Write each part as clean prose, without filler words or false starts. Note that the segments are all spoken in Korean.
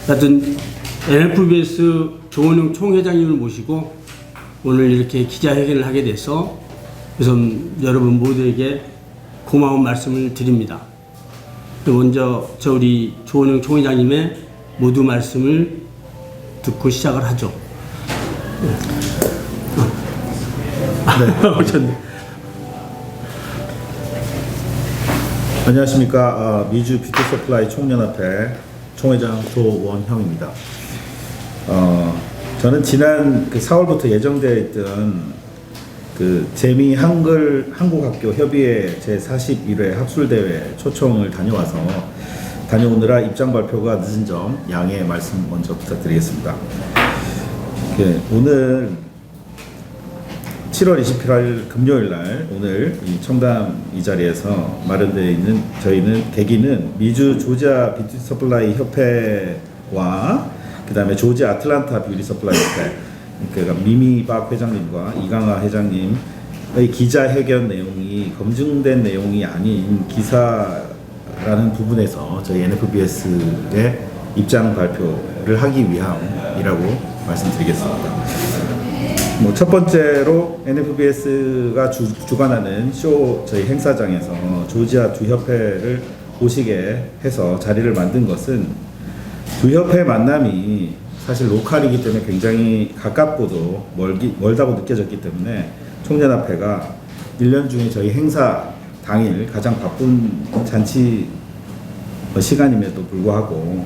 하여튼 NFBS 조원영 총회장님을 모시고 오늘 이렇게 기자회견을 하게 돼서 우선 여러분 모두에게 고마운 말씀을 드립니다. 먼저 우리 조원영 총회장님의 모두 말씀을 듣고 시작을 하죠. 네. 오셨네. 안녕하십니까. 미주 뷰티 서플라이 총연합회 총회장 조원형입니다. 저는 지난 4월부터 예정되어 있던 재미 한국학교 협의회 제41회 학술대회 초청을 다녀오느라 입장 발표가 늦은 점 양해 말씀 먼저 부탁드리겠습니다. 오늘 7월 28일 금요일 날 오늘 이 청담 이 자리에서 마련되어 있는 계기는 미주 조지아 뷰티 서플라이 협회와 그 다음에 조지아 아틀란타 뷰티 서플라이 협회, 그러니까 미미박 회장님과 이강하 회장님의 기자회견 내용이 검증된 내용이 아닌 기사라는 부분에서 저희 NFBS의 입장 발표를 하기 위함이라고 말씀드리겠습니다. 첫 번째로 NFBS가 주관하는 저희 행사장에서 조지아 두 협회를 오시게 해서 자리를 만든 것은 두 협회 만남이 사실 로컬이기 때문에 굉장히 가깝고도 멀다고 느껴졌기 때문에 총연합회가 1년 중에 저희 행사 당일 가장 바쁜 잔치 시간임에도 불구하고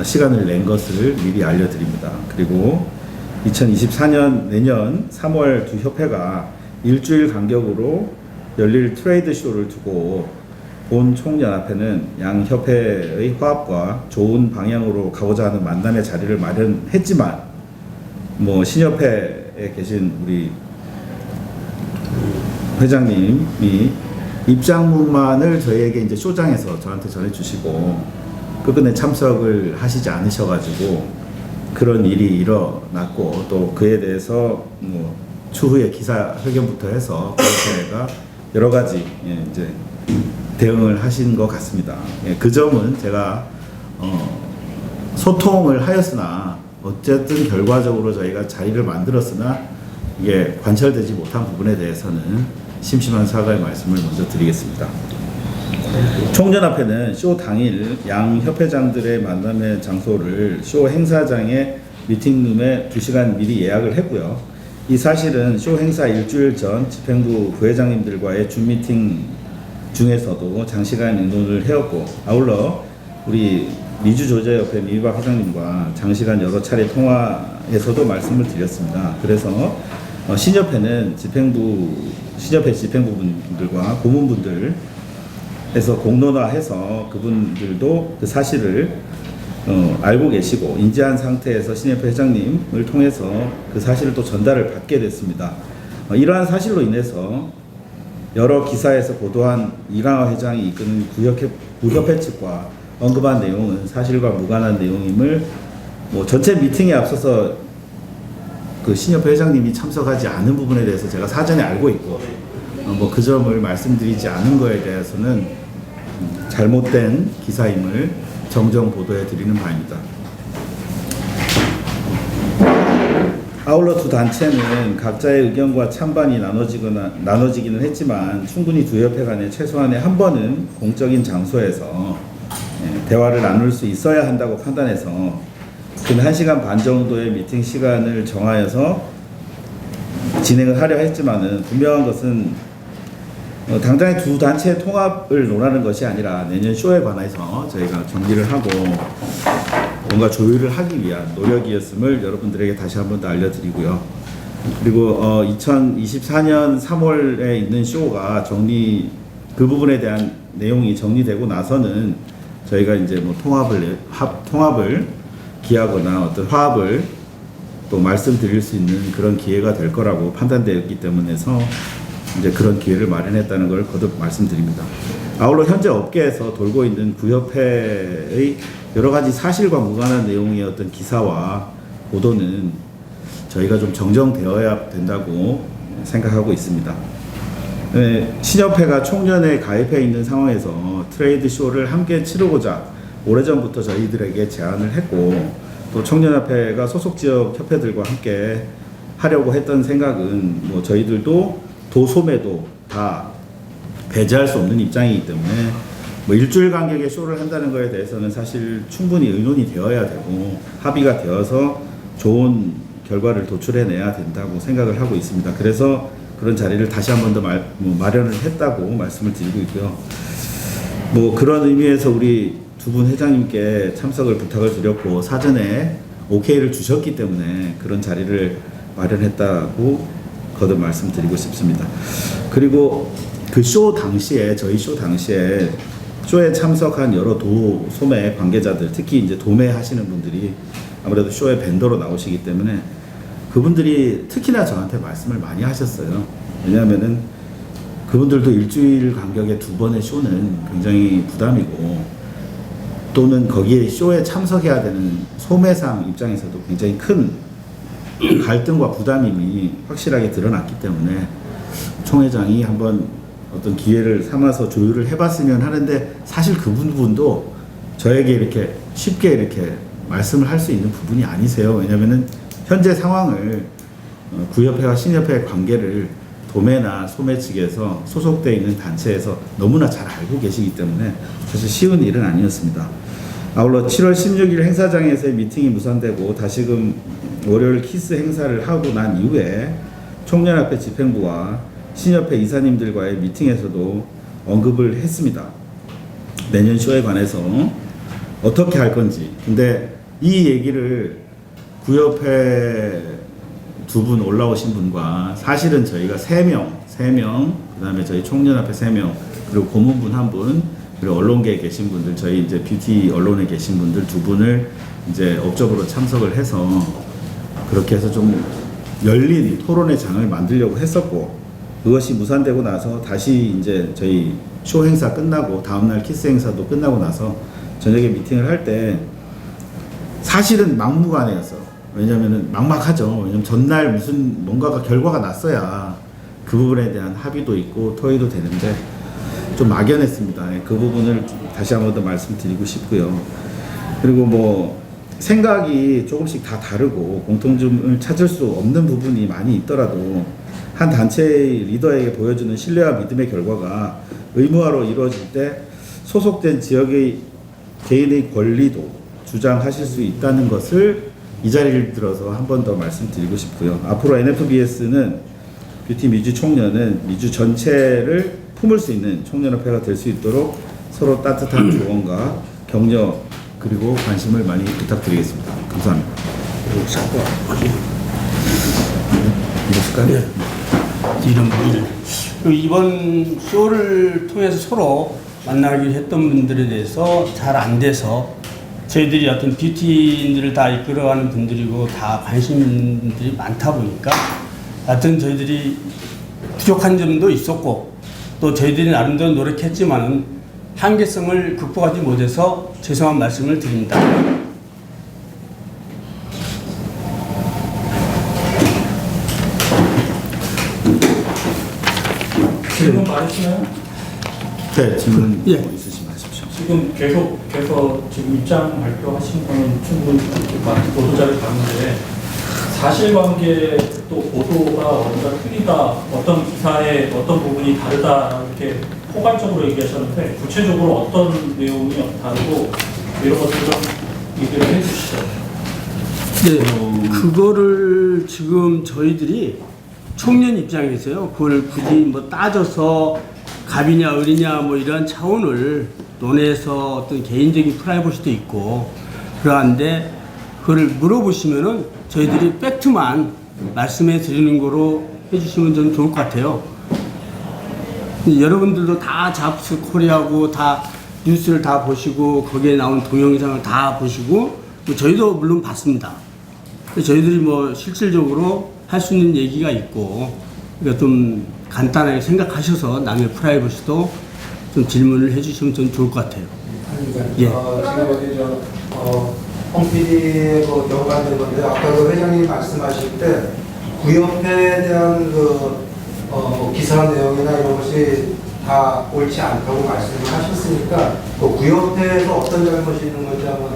시간을 낸 것을 미리 알려드립니다. 그리고 2024년 내년 3월 두 협회가 일주일 간격으로 열릴 트레이드 쇼를 두고 본 총연합회는 양 협회의 화합과 좋은 방향으로 가고자 하는 만남의 자리를 마련했지만 신협회에 계신 우리 회장님이 입장문만을 저희에게 이제 쇼장에서 저한테 전해주시고 끝끝내 참석을 하시지 않으셔가지고 그런 일이 일어났고 또 그에 대해서 추후에 기사회견부터 해서 저희가 여러 가지 이제 대응을 하신 것 같습니다. 그 점은 제가 소통을 하였으나 어쨌든 결과적으로 저희가 자리를 만들었으나 이게 관철되지 못한 부분에 대해서는 심심한 사과의 말씀을 먼저 드리겠습니다. 총연합회는 쇼 당일 양 협회장들의 만남의 장소를 쇼 행사장의 미팅룸에 2시간 미리 예약을 했고요. 이 사실은 쇼 행사 일주일 전 집행부 부회장님들과의 줌 미팅 중에서도 장시간 의논을 해왔고, 아울러 우리 미주 조지아협회 미박 회장님과 장시간 여러 차례 통화에서도 말씀을 드렸습니다. 그래서 신협회 집행부분들과 고문분들 해서 공론화해서 그분들도 그 사실을 알고 계시고 인지한 상태에서 신협회 회장님을 통해서 그 사실을 또 전달을 받게 됐습니다. 이러한 사실로 인해서 여러 기사에서 보도한 이강하 회장이 이끄는 구협회 측과 언급한 내용은 사실과 무관한 내용임을 전체 미팅에 앞서서 그 신협회 회장님이 참석하지 않은 부분에 대해서 제가 사전에 알고 있고 그 점을 말씀드리지 않은 거에 대해서는 잘못된 기사임을 정정 보도해 드리는 바입니다. 아울러 두 단체는 각자의 의견과 찬반이 나눠지기는 했지만 충분히 두 협회 간에 최소한의 한 번은 공적인 장소에서 대화를 나눌 수 있어야 한다고 판단해서 근 1시간 반 정도의 미팅 시간을 정하여서 진행을 하려 했지만은 분명한 것은 당장의 두 단체의 통합을 논하는 것이 아니라 내년 쇼에 관해서 저희가 정리를 하고 뭔가 조율을 하기 위한 노력이었음을 여러분들에게 다시 한 번 더 알려드리고요. 그리고 2024년 3월에 있는 쇼가 그 부분에 대한 내용이 정리되고 나서는 저희가 이제 통합을 기하거나 어떤 화합을 또 말씀드릴 수 있는 그런 기회가 될 거라고 판단되었기 때문에서 이제 그런 기회를 마련했다는 걸 거듭 말씀드립니다. 아울러 현재 업계에서 돌고 있는 구협회의 여러 가지 사실과 무관한 내용의 어떤 기사와 보도는 저희가 좀 정정되어야 된다고 생각하고 있습니다. 신협회가 총연에 가입해 있는 상황에서 트레이드 쇼를 함께 치르고자 오래전부터 저희들에게 제안을 했고 또 청년협회가 소속 지역 협회들과 함께 하려고 했던 생각은 뭐 저희들도 도소매도 다 배제할 수 없는 입장이기 때문에 뭐 일주일 간격의 쇼를 한다는 거에 대해서는 사실 충분히 의논이 되어야 되고 합의가 되어서 좋은 결과를 도출해내야 된다고 생각을 하고 있습니다. 그래서 그런 자리를 다시 한 번 더 마련을 했다고 말씀을 드리고 있고요. 뭐 그런 의미에서 우리 두 분 회장님께 참석을 부탁을 드렸고 사전에 오케이를 주셨기 때문에 그런 자리를 마련했다고 거듭 말씀드리고 싶습니다. 그리고 그 쇼 당시에 저희 쇼 당시에 쇼에 참석한 여러 도소매 관계자들 특히 이제 도매 하시는 분들이 아무래도 쇼에 벤더로 나오시기 때문에 그분들이 특히나 저한테 말씀을 많이 하셨어요. 왜냐하면은 그분들도 일주일 간격의 2번의 쇼는 굉장히 부담이고 또는 거기에 쇼에 참석해야 되는 소매상 입장에서도 굉장히 큰 갈등과 부담임이 확실하게 드러났기 때문에 총회장이 한번 어떤 기회를 삼아서 조율을 해봤으면 하는데 사실 그 부분도 저에게 이렇게 쉽게 이렇게 말씀을 할 수 있는 부분이 아니세요. 왜냐면은 현재 상황을 구협회와 신협회의 관계를 도매나 소매 측에서 소속되어 있는 단체에서 너무나 잘 알고 계시기 때문에 사실 쉬운 일은 아니었습니다. 아울러 7월 16일 행사장에서의 미팅이 무산되고 다시금 월요일 키스 행사를 하고 난 이후에 총연합회 집행부와 신협회 이사님들과의 미팅에서도 언급을 했습니다. 내년 쇼에 관해서 어떻게 할 건지. 근데 이 얘기를 구협회 2분 올라오신 분과 사실은 저희가 3명, 그 다음에 저희 총연합회 3명, 그리고 고문분 1분, 그리고 언론계에 계신 분들, 저희 이제 뷰티 언론에 계신 분들 2분을 이제 업적으로 참석을 해서 그렇게 해서 좀 열린 토론의 장을 만들려고 했었고, 그것이 무산되고 나서 다시 이제 저희 쇼 행사 끝나고 다음날 키스 행사도 끝나고 나서 저녁에 미팅을 할 때 사실은 막무가내였어. 왜냐면은 막막하죠. 왜냐면 전날 무슨 뭔가가 결과가 났어야 그 부분에 대한 합의도 있고 토의도 되는데 좀 막연했습니다. 그 부분을 다시 한 번 더 말씀드리고 싶고요. 그리고 뭐 생각이 조금씩 다 다르고 공통점을 찾을 수 없는 부분이 많이 있더라도 한 단체의 리더에게 보여주는 신뢰와 믿음의 결과가 의무화로 이루어질 때 소속된 지역의 개인의 권리도 주장하실 수 있다는 것을 이 자리를 들어서 한 번 더 말씀드리고 싶고요. 앞으로 NFBS는 뷰티 미주 총련은 미주 전체를 품을 수 있는 총연합회가 될 수 있도록 서로 따뜻한 조언과 격려 그리고 관심을 많이 부탁드리겠습니다. 감사합니다. 네. 이런 분들 이번 쇼를 통해서 서로 만나기로 했던 분들에 대해서 잘 안 돼서 저희들이 어떤 뷰티인들을 다 이끌어가는 분들이고 다 관심들이 많다 보니까 하여튼 저희들이 부족한 점도 있었고 또 저희들이 나름대로 노력했지만은 한계성을 극복하지 못해서 죄송한 말씀을 드립니다. 질문 많으시나요? 네, 질문 예. 있으시면 하십시오. 지금 계속해서 지금 입장 발표하신 거는 충분히 보도자를 봤는데 사실관계 또 보도가 뭔가 틀리다, 어떤 기사의 어떤 부분이 다르다 이렇게 포괄적으로 얘기하셨는데 구체적으로 어떤 내용이 다르고 이런 것들 좀 얘기를 해주시죠. 네, 그거를 지금 저희들이 청년 입장에서요, 그걸 굳이 뭐 따져서 갑이냐 을이냐 뭐 이런 차원을 논해서 어떤 개인적인 프라이버시도 있고 그러한데 그걸 물어보시면은 저희들이 팩트만 말씀해 드리는 거로 해주시면 좀 좋을 것 같아요. 여러분들도 다 잡스 코리아고 다 뉴스를 다 보시고 거기에 나오는 동영상을 다 보시고 저희도 물론 봤습니다. 저희들이 뭐 실질적으로 할 수 있는 얘기가 있고 그러니까 좀 간단하게 생각하셔서 남의 프라이버시도 좀 질문을 해주시면 좀 좋을 것 같아요. 예. 지금 어디 홍 PD의 연관된 건데 아까 그 회장님이 말씀하실 때 구협회에 대한 기사 내용이나 이런 것이 다 옳지 않다고 말씀을 하셨으니까 그 구협회에서 어떤 잘못이 있는 건지 한번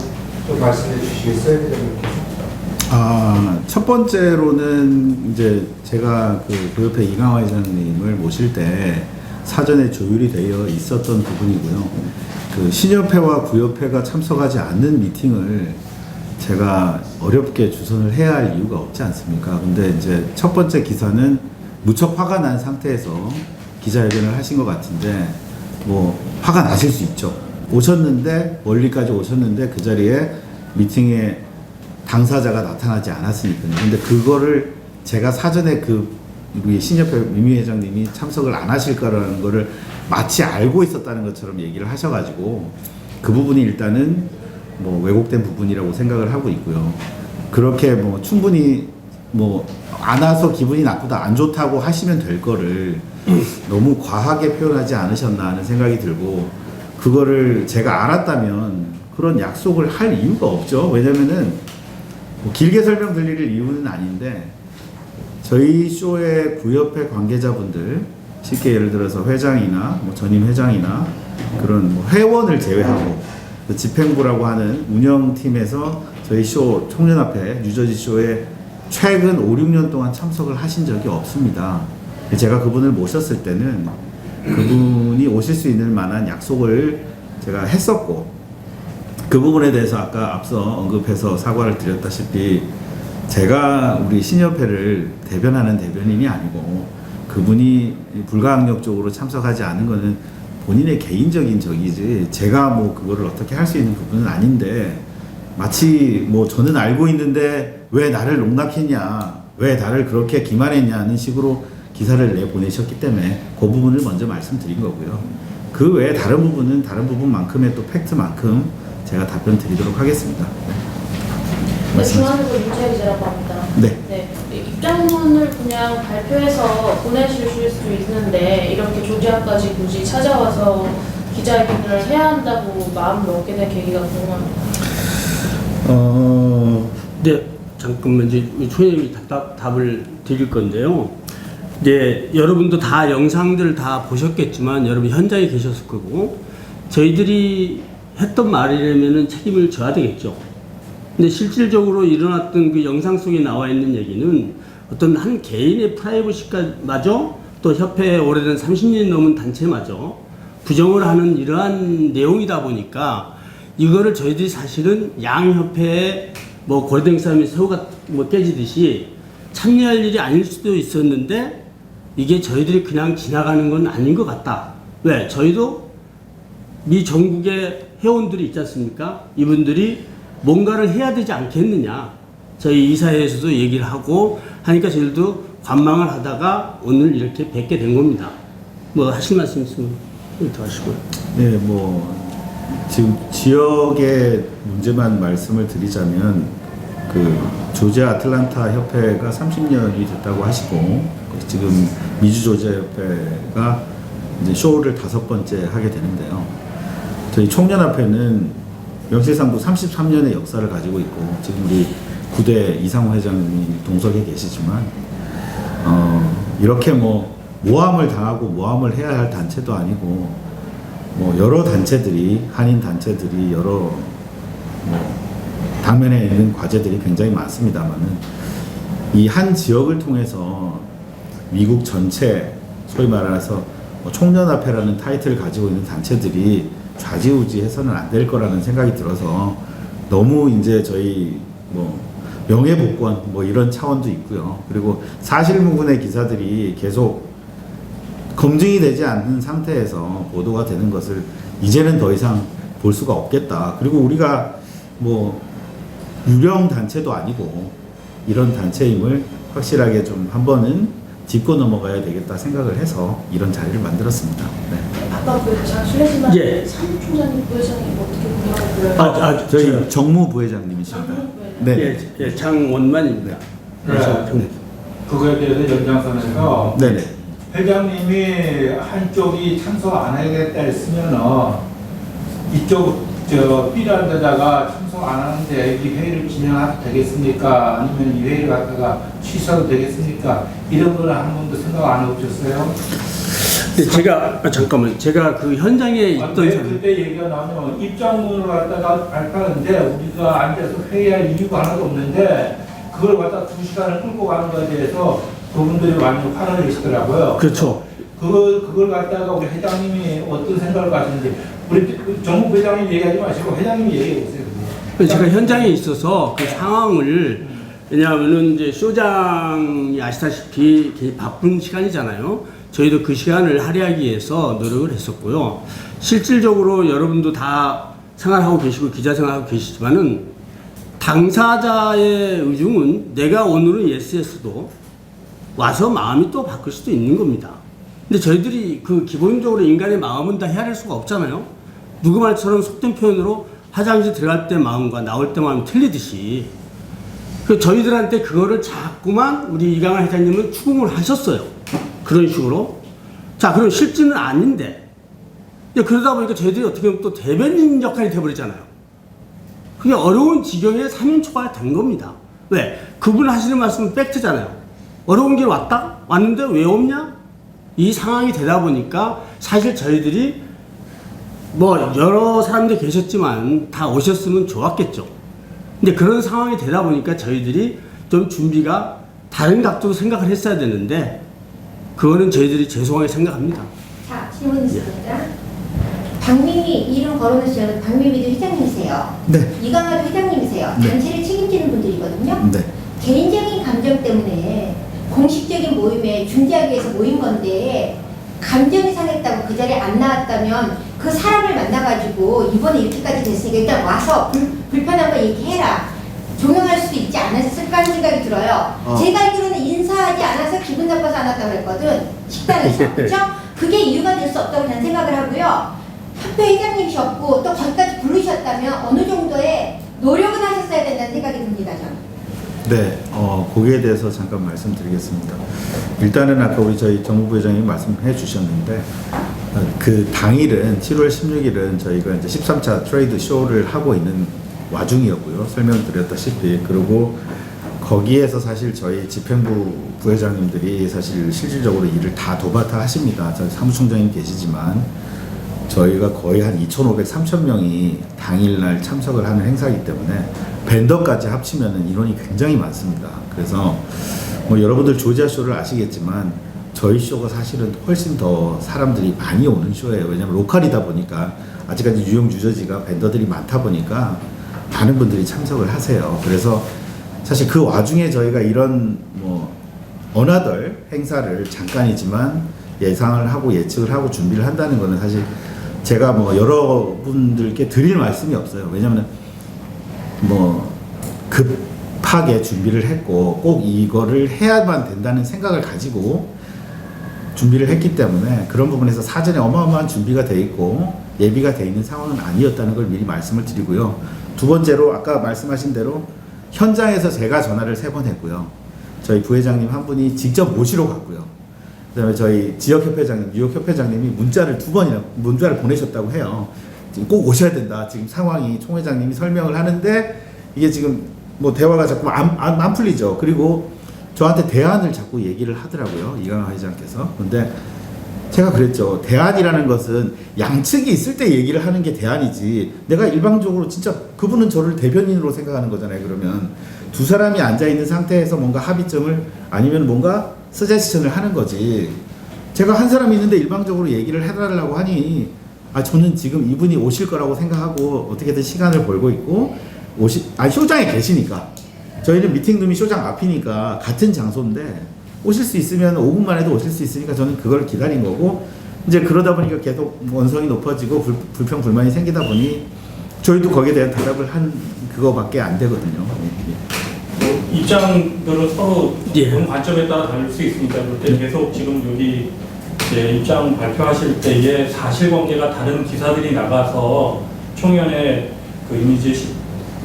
좀 말씀해 주시겠어요, 회장님께서? 첫 번째로는 이제 제가 그 구협회 이강화 회장님을 모실 때 사전에 조율이 되어 있었던 부분이고요. 그 신협회와 구협회가 참석하지 않는 미팅을 제가 어렵게 주선을 해야 할 이유가 없지 않습니까? 근데 이제 첫 번째 기사는 무척 화가 난 상태에서 기자회견을 하신 것 같은데, 뭐 화가 나실 수 있죠. 오셨는데, 멀리까지 오셨는데 그 자리에 미팅에 당사자가 나타나지 않았으니까요. 근데 그거를 제가 사전에 우리 신협회 미미 회장님이 참석을 안 하실 거라는 거를 마치 알고 있었다는 것처럼 얘기를 하셔가지고, 그 부분이 일단은 뭐 왜곡된 부분이라고 생각을 하고 있고요. 그렇게 뭐 충분히 뭐 안 와서 기분이 나쁘다, 안 좋다고 하시면 될 거를 너무 과하게 표현하지 않으셨나 하는 생각이 들고, 그거를 제가 알았다면 그런 약속을 할 이유가 없죠. 왜냐면은 뭐 길게 설명드릴 이유는 아닌데, 저희 쇼의 구협회 관계자분들, 쉽게 예를 들어서 회장이나 뭐 전임 회장이나 그런 뭐 회원을 제외하고 그 집행부라고 하는 운영팀에서 저희 쇼 청년합회 뉴저지 쇼에 최근 5, 6년 동안 참석을 하신 적이 없습니다. 제가 그분을 모셨을 때는 그분이 오실 수 있는 만한 약속을 제가 했었고, 그 부분에 대해서 아까 앞서 언급해서 사과를 드렸다시피 제가 우리 신협회를 대변하는 대변인이 아니고, 그분이 불가항력적으로 참석하지 않은 거는 본인의 개인적인 적이지 제가 뭐 그거를 어떻게 할 수 있는 부분은 아닌데, 마치 뭐 저는 알고 있는데 왜 나를 농락했냐, 왜 나를 그렇게 기만했냐는 식으로 기사를 내보내셨기 때문에 그 부분을 먼저 말씀드린 거고요. 그 외에 다른 부분은 다른 부분만큼의 또 팩트만큼 제가 답변 드리도록 하겠습니다. 네, 중앙일보 윤채 기자라고 합니다. 네. 입장문을 그냥 발표해서 보내주실 수 있는데 이렇게 조지아까지 굳이 찾아와서 기자회견을 해야 한다고 마음 먹게 된 계기가 궁금합니다. 네, 잠깐만 이제 총장님이 답을 드릴 건데요. 이제 여러분도 다 영상들 다 보셨겠지만 여러분 현장에 계셨을 거고, 저희들이 했던 말이라면은 책임을 져야 되겠죠. 근데 실질적으로 일어났던 그 영상 속에 나와 있는 얘기는 어떤 한 개인의 프라이버시마저 또 협회에 오래된 30년이 넘은 단체마저 부정을 하는 이러한 내용이다 보니까 이거를 저희들이 사실은 양협회에 뭐 고려된 싸움에 새우가 뭐 깨지듯이 참여할 일이 아닐 수도 있었는데, 이게 저희들이 그냥 지나가는 건 아닌 것 같다. 왜? 저희도 미 전국의 회원들이 있지 않습니까? 이분들이 뭔가를 해야 되지 않겠느냐. 저희 이사회에서도 얘기를 하고 하니까 저희들도 관망을 하다가 오늘 이렇게 뵙게 된 겁니다. 뭐 하실 말씀 있으면 더 하시고요. 네, 뭐 지금 지역의 문제만 말씀을 드리자면, 그 조지아 아틀란타 협회가 30년이 됐다고 하시고, 지금 미주 조지아 협회가 이제 쇼를 5번째 하게 되는데요. 저희 총연합회는 명실상부 33년의 역사를 가지고 있고, 지금 우리 구대 이상호 회장님이 동석에 계시지만, 이렇게 뭐 모함을 당하고 모함을 해야 할 단체도 아니고, 뭐 여러 단체들이, 한인 단체들이 여러 뭐 당면에 있는 과제들이 굉장히 많습니다만은, 이 한 지역을 통해서 미국 전체, 소위 말해서 뭐 총연합회라는 타이틀을 가지고 있는 단체들이 좌지우지해서는 안 될 거라는 생각이 들어서, 너무 이제 저희 뭐 명예복권 뭐 이런 차원도 있고요. 그리고 사실무근의 기사들이 계속 검증이 되지 않는 상태에서 보도가 되는 것을 이제는 더 이상 볼 수가 없겠다. 그리고 우리가 뭐 유령 단체도 아니고 이런 단체임을 확실하게 좀 한 번은 짚고 넘어가야 되겠다 생각을 해서 이런 자리를 만들었습니다. 네. 아까 잘 실례지만 예. 사무총장님 부회장님 어떻게 불러요? 저희 정무부회장님이십니다. 네. 예, 장원만입니다. 네. 그거에 대해서 연장선에서 네네. 회장님이 한쪽이 참석 안 하겠다 했으면은 이쪽 B라는 데다가 참석 안 하는데 이 회의를 진행해도 되겠습니까? 아니면 이 회의를 갖다가 취소해도 되겠습니까? 이런 거는 한 번도 생각 안 해보셨어요? 근데 제가 그 현장에 있던 왜 사람, 그때 얘기가 나오면 입장문을 갖다가 발표하는데 우리가 앉아서 회의할 이유가 하나도 없는데 그걸 갖다 2시간을 끌고 가는 거에 대해서 그분들이 많이 화를 내시더라고요. 그렇죠. 그걸 갖다가 우리 회장님이 어떤 생각을 가지는지 우리 정부 회장님 얘기하지 마시고 회장님이 얘기해 보세요. 제가 현장에 있어서 그 상황을, 왜냐하면은 이제 쇼장이 아시다시피 되게 바쁜 시간이잖아요. 저희도 그 시간을 할애하기 위해서 노력을 했었고요. 실질적으로 여러분도 다 생활하고 계시고 기자 생활하고 계시지만은 당사자의 의중은 내가 오늘은 예스했어도 와서 마음이 또 바뀔 수도 있는 겁니다. 근데 저희들이 그 기본적으로 인간의 마음은 다 헤아릴 수가 없잖아요. 누구 말처럼 속된 표현으로 화장실 들어갈 때 마음과 나올 때 마음이 틀리듯이 그 저희들한테 그거를 자꾸만 우리 이강환 회장님은 추궁을 하셨어요. 그런 식으로. 자, 그럼 실제는 아닌데. 그러다 보니까 저희들이 어떻게 보면 또 대변인 역할이 돼버리잖아요. 그게 어려운 지경에 3인초가 된 겁니다. 왜? 그분 하시는 말씀은 팩트잖아요. 어려운 길 왔는데 왜 없냐? 이 상황이 되다 보니까 사실 저희들이 뭐 여러 사람들이 계셨지만 다 오셨으면 좋았겠죠. 근데 그런 상황이 되다 보니까 저희들이 좀 준비가 다른 각도로 생각을 했어야 되는데 그거는 저희들이 죄송하게 생각합니다. 자, 질문 있습니다. 박미미 이름 거론하시는 박미미도 회장님이세요. 네. 이강화도 회장님이세요. 네. 단체를 책임지는 분들이거든요. 네. 개인적인 감정 때문에 공식적인 모임에 준비하기 위해서 모인 건데 감정이 상했다고 그 자리에 안 나왔다면 그 사람을 만나가지고 이번에 이렇게까지 됐으니까 일단 와서 불편한 거 얘기해라. 조명할 수도 있지 않았을까 하는 생각이 들어요. 제가 알기로는 인사하지 않아서 기분 나빠서 안 왔다고 그랬거든. 식당에서. 그렇죠? 그게 이유가 될 수 없다고 저는 생각을 하고요. 협회 회장님이셨고 또 거기까지 부르셨다면 어느 정도의 노력은 하셨어야 된다는 생각이 듭니다. 저는. 네, 거기에 대해서 잠깐 말씀드리겠습니다. 일단은 아까 우리 저희 정무부 회장님 말씀해 주셨는데 그 당일은 7월 16일은 저희가 이제 13차 트레이드 쇼를 하고 있는 와중이었고요. 설명드렸다시피. 그리고 거기에서 사실 저희 집행부 부회장님들이 사실 실질적으로 일을 다 도맡아 하십니다. 저희 사무총장님 계시지만 저희가 거의 한 2,500, 3,000명이 당일날 참석을 하는 행사이기 때문에 밴더까지 합치면 인원이 굉장히 많습니다. 그래서 뭐 여러분들 조지아 쇼를 아시겠지만 저희 쇼가 사실은 훨씬 더 사람들이 많이 오는 쇼예요. 왜냐하면 로컬이다 보니까 아직까지 뉴욕, 뉴저지가 밴더들이 많다 보니까 많은 분들이 참석을 하세요. 그래서 사실 그 와중에 저희가 이런 뭐 어나덜 행사를 잠깐이지만 예상을 하고 예측을 하고 준비를 한다는 거는 사실 제가 뭐 여러분들께 드릴 말씀이 없어요. 왜냐하면 뭐 급하게 준비를 했고 꼭 이거를 해야만 된다는 생각을 가지고 준비를 했기 때문에 그런 부분에서 사전에 어마어마한 준비가 돼 있고 예비가 돼 있는 상황은 아니었다는 걸 미리 말씀을 드리고요. 두 번째로 아까 말씀하신 대로 현장에서 제가 전화를 3번 했고요. 저희 부회장님 한 분이 직접 모시러 갔고요. 그다음에 저희 지역협회장님, 뉴욕협회장님이 문자를 2번이나 문자를 보내셨다고 해요. 지금 꼭 오셔야 된다. 지금 상황이 총회장님이 설명을 하는데 이게 지금 뭐 대화가 자꾸 안 풀리죠. 그리고 저한테 대안을 자꾸 얘기를 하더라고요. 이강환 회장께서. 근데 제가 그랬죠. 대안이라는 것은 양측이 있을 때 얘기를 하는 게 대안이지. 내가 일방적으로 진짜 그분은 저를 대변인으로 생각하는 거잖아요. 그러면 두 사람이 앉아있는 상태에서 뭔가 합의점을 아니면 뭔가 서제스션을 하는 거지. 제가 한 사람이 있는데 일방적으로 얘기를 해달라고 하니 저는 지금 이분이 오실 거라고 생각하고 어떻게든 시간을 벌고 있고 쇼장에 계시니까 저희는 미팅룸이 쇼장 앞이니까 같은 장소인데 오실 수 있으면 5분만 해도 오실 수 있으니까 저는 그걸 기다린 거고 이제 그러다 보니까 계속 원성이 높아지고 불평 불만이 생기다 보니 저희도 거기에 대한 대답을 한 그거밖에 안 되거든요. 입장들은 서로 예. 보는 관점에 따라 다를 수 있으니까 그때 계속 지금 여기 이제 입장 발표하실 때에 사실관계가 다른 기사들이 나가서 총연의 그 이미지에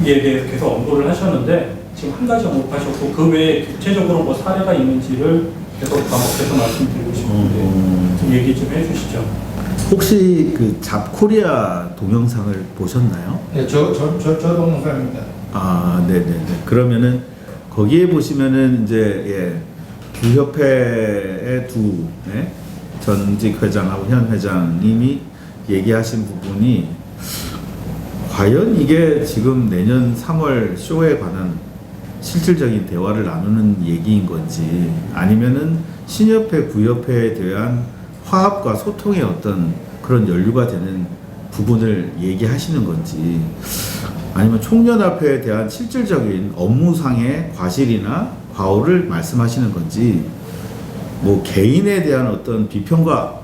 대해서 계속 언급을 하셨는데 지금 한 가지 언급하셨고 그 외에 구체적으로 뭐 사례가 있는지를 계속 반복해서 말씀드리고 싶은데 좀 얘기 좀 해주시죠. 혹시 그 잡코리아 동영상을 보셨나요? 네, 저 동영상입니다. 네네네. 그러면은 거기에 보시면은 이제 두 협회의 전직 회장하고 현 회장님이 얘기하신 부분이 과연 이게 지금 내년 3월 쇼에 관한 실질적인 대화를 나누는 얘기인 건지 아니면은 신협회, 구협회에 대한 화합과 소통의 어떤 그런 연류가 되는 부분을 얘기하시는 건지 아니면 총연합회에 대한 실질적인 업무상의 과실이나 과오를 말씀하시는 건지 뭐 개인에 대한 어떤 비평과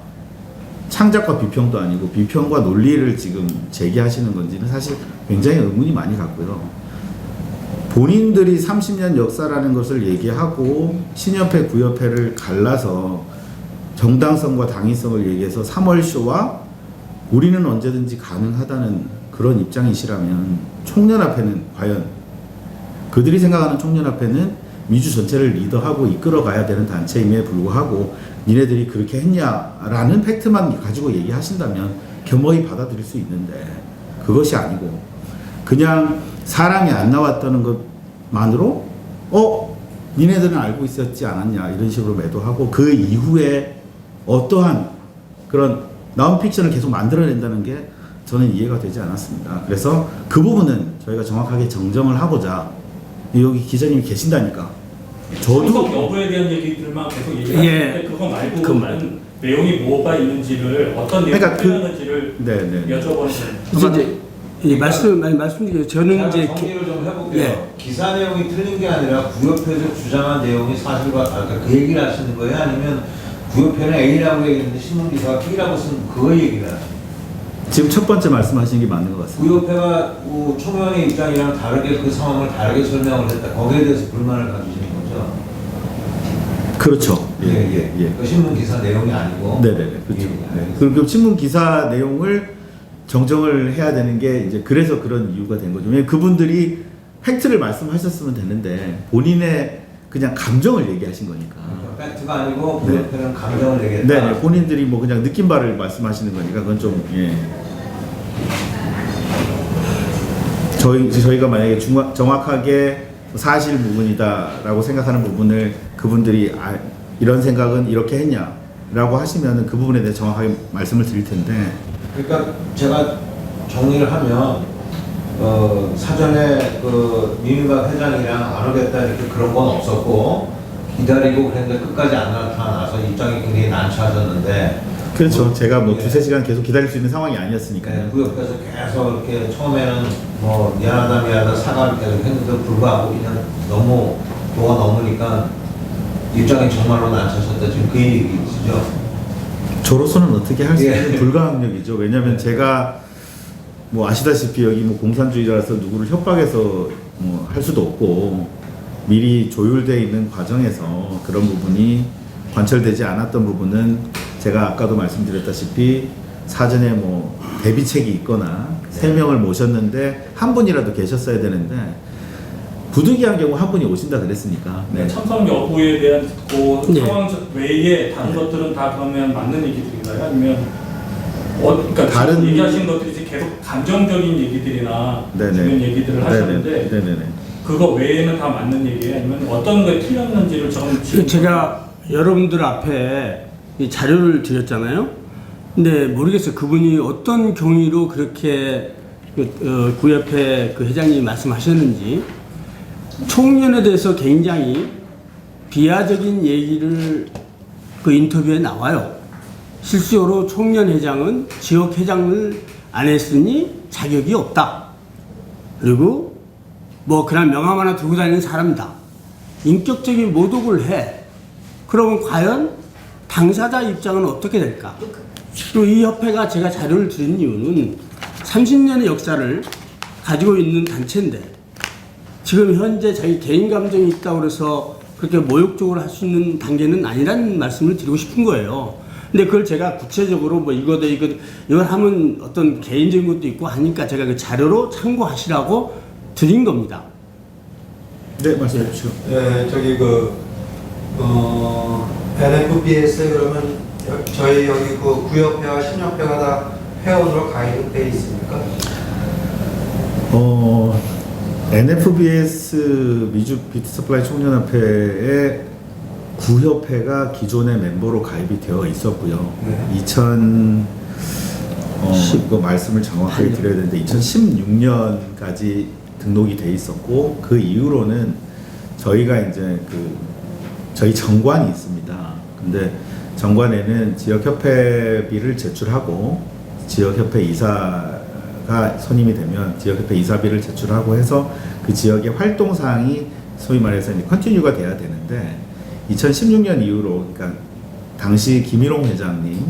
창작과 비평도 아니고 비평과 논리를 지금 제기하시는 건지는 사실 굉장히 의문이 많이 갔고요. 본인들이 30년 역사라는 것을 얘기하고 신협회, 구협회를 갈라서 정당성과 당위성을 얘기해서 3월 쇼와 우리는 언제든지 가능하다는 그런 입장이시라면 총연합회는 과연 그들이 생각하는 총연합회는 미주 전체를 리더하고 이끌어가야 되는 단체임에 불구하고 니네들이 그렇게 했냐라는 팩트만 가지고 얘기하신다면 겸허히 받아들일 수 있는데 그것이 아니고 그냥 사람이 안 나왔다는 것만으로 니네들은 알고 있었지 않았냐 이런 식으로 매도하고 그 이후에 어떠한 그런 나온픽션을 계속 만들어낸다는 게 저는 이해가 되지 않았습니다. 그래서 그 부분은 저희가 정확하게 정정을 하고자 여기 기자님이 계신다니까 참석 여부에 대한 얘기들만 계속 얘기하는데 그거 말고는 내용이 뭐가 있는지를 어떤 내용이 필요한지를 여쭤보는 이제 이 말씀드려요. 저는 이제 정리를 좀 해볼게요. 기사 내용이 틀린 게 아니라 구협회에서 주장한 내용이 사실과 다르다. 그 얘기를 하시는 거예요? 아니면 구협회는 A라고 얘기했는데 신문기사가 B라고 쓴 그거 얘기를 하시는 거예요? 지금 첫 번째 말씀하신 게 맞는 것 같습니다. 구협회가 총연의 입장이랑 다르게 그 상황을 다르게 설명을 했다. 거기에 대해서 불만을 가지시는 거죠? 그렇죠. 그 신문기사 내용이 아니고. 네네네. 그렇죠. 그 신문기사 내용을 정정을 해야 되는 게 이제 그래서 그런 이유가 된 거죠. 왜냐면 그분들이 팩트를 말씀하셨으면 되는데 본인의 그냥 감정을 얘기하신 거니까. 팩트가 아니고 구협회는 감정을 얘기했다. 네, 본인들이 뭐 그냥 느낀 바를 말씀하시는 거니까 그건 좀 저희가 만약에 정확하게 사실 부분이다라고 생각하는 부분을 그분들이 이런 생각은 이렇게 했냐라고 하시면은 그 부분에 대해 정확하게 말씀을 드릴 텐데. 그러니까 제가 정리를 하면 사전에 그 민주당 회장이랑 안 오겠다 이렇게 그런 건 없었고 기다리고 그랬는데 끝까지 안 나타나서 입장이 굉장히 난처하셨는데 그렇죠. 제가 뭐 두세 시간 계속 기다릴 수 있는 상황이 아니었으니까요. 구협에서 계속 이렇게 처음에는 뭐 미안하다 사과를 계속 했는데 불구하고 그냥 너무 도가 넘으니까 입장이 정말로 난처하셨다 지금 그 얘기시죠? 저로서는 어떻게 할 수 있는 불가항력이죠. 왜냐하면 제가 뭐 아시다시피 여기 뭐 공산주의자라서 누구를 협박해서 뭐 할 수도 없고 미리 조율되어 있는 과정에서 그런 부분이 관철되지 않았던 부분은 제가 아까도 말씀드렸다시피 사전에 뭐 대비책이 있거나 3명을 모셨는데 한 분이라도 계셨어야 되는데 부득이한 경우 한 분이 오신다 그랬으니까. 참석 여부에 대한 그 상황 외에 다른 것들은 다 그러면 맞는 얘기들인가요? 아니면 그러니까 다른 얘기하신 것들이 계속 감정적인 얘기들이나 주변 얘기들을 하셨는데 그거 외에는 다 맞는 얘기예요? 아니면 어떤 게 틀렸는지를 제가 여러분들 앞에 이 자료를 드렸잖아요. 근데 모르겠어요. 그분이 어떤 경위로 그렇게 구협회 그 회장님이 말씀하셨는지 총련에 대해서 굉장히 비하적인 얘기를 그 인터뷰에 나와요. 실수로 총련 회장은 지역 회장을 안 했으니 자격이 없다. 그리고 뭐 그냥 명함 하나 들고 다니는 사람이다. 인격적인 모독을 해. 그러면 과연 당사자 입장은 어떻게 될까? 그리고 이 협회가 제가 자료를 드린 이유는 30년의 역사를 가지고 있는 단체인데 지금 현재 자기 개인 감정이 있다고 그래서 그렇게 모욕적으로 할 수 있는 단계는 아니라는 말씀을 드리고 싶은 거예요. 근데 그걸 제가 구체적으로 뭐 이걸 하면 어떤 개인적인 것도 있고 하니까 제가 그 자료로 참고하시라고 드린 겁니다. 네, 말씀해 주시죠. 네, 저기 NFBS 그러면 저희 여기 그 구협회와 신협회가 다 회원으로 가입돼 있습니까? NFBS 미주 비트 서플라이 총연합회의 구협회가 기존의 멤버로 가입이 되어 있었고요. 네. 이거 말씀을 정확하게 드려야 되는데 2016년까지 등록이 돼 있었고 그 이후로는 저희가 이제 저희 정관이 있습니다. 근데 정관에는 지역협회비를 제출하고 지역협회 이사가 선임이 되면 지역협회 이사비를 제출하고 해서 그 지역의 활동사항이 소위 말해서 이제 컨티뉴가 돼야 되는데 2016년 이후로 그러니까 당시 김일홍 회장님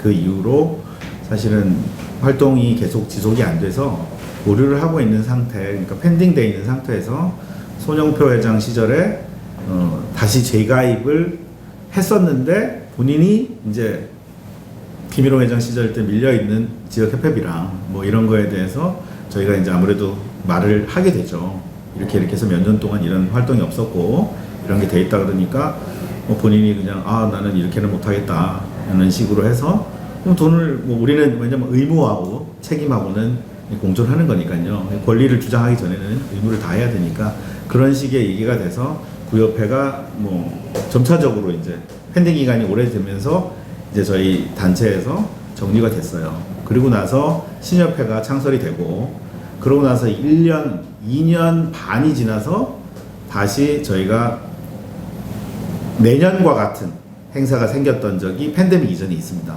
그 이후로 사실은 활동이 계속 지속이 안 돼서 보류를 하고 있는 상태, 그러니까 펜딩돼 있는 상태에서 손영표 회장 시절에 다시 재가입을 했었는데 본인이 이제 김일홍 회장 시절 때 밀려 있는 지역 협회비랑 뭐 이런 거에 대해서 저희가 이제 아무래도 말을 하게 되죠. 이렇게 해서 몇 년 동안 이런 활동이 없었고 이런 게 돼 있다 그러니까 뭐 본인이 그냥 나는 이렇게는 못 하겠다 하는 식으로 해서 그럼 돈을 뭐 우리는 왜냐면 의무하고 책임하고는 공존하는 거니까요. 권리를 주장하기 전에는 의무를 다해야 되니까 그런 식의 얘기가 돼서 구협회가 뭐 점차적으로 이제 펜딩 기간이 오래되면서 이제 저희 단체에서 정리가 됐어요. 그리고 나서 신협회가 창설이 되고 그러고 나서 1년, 2년 반이 지나서 다시 저희가 내년과 같은 행사가 생겼던 적이 팬데믹 이전에 있습니다.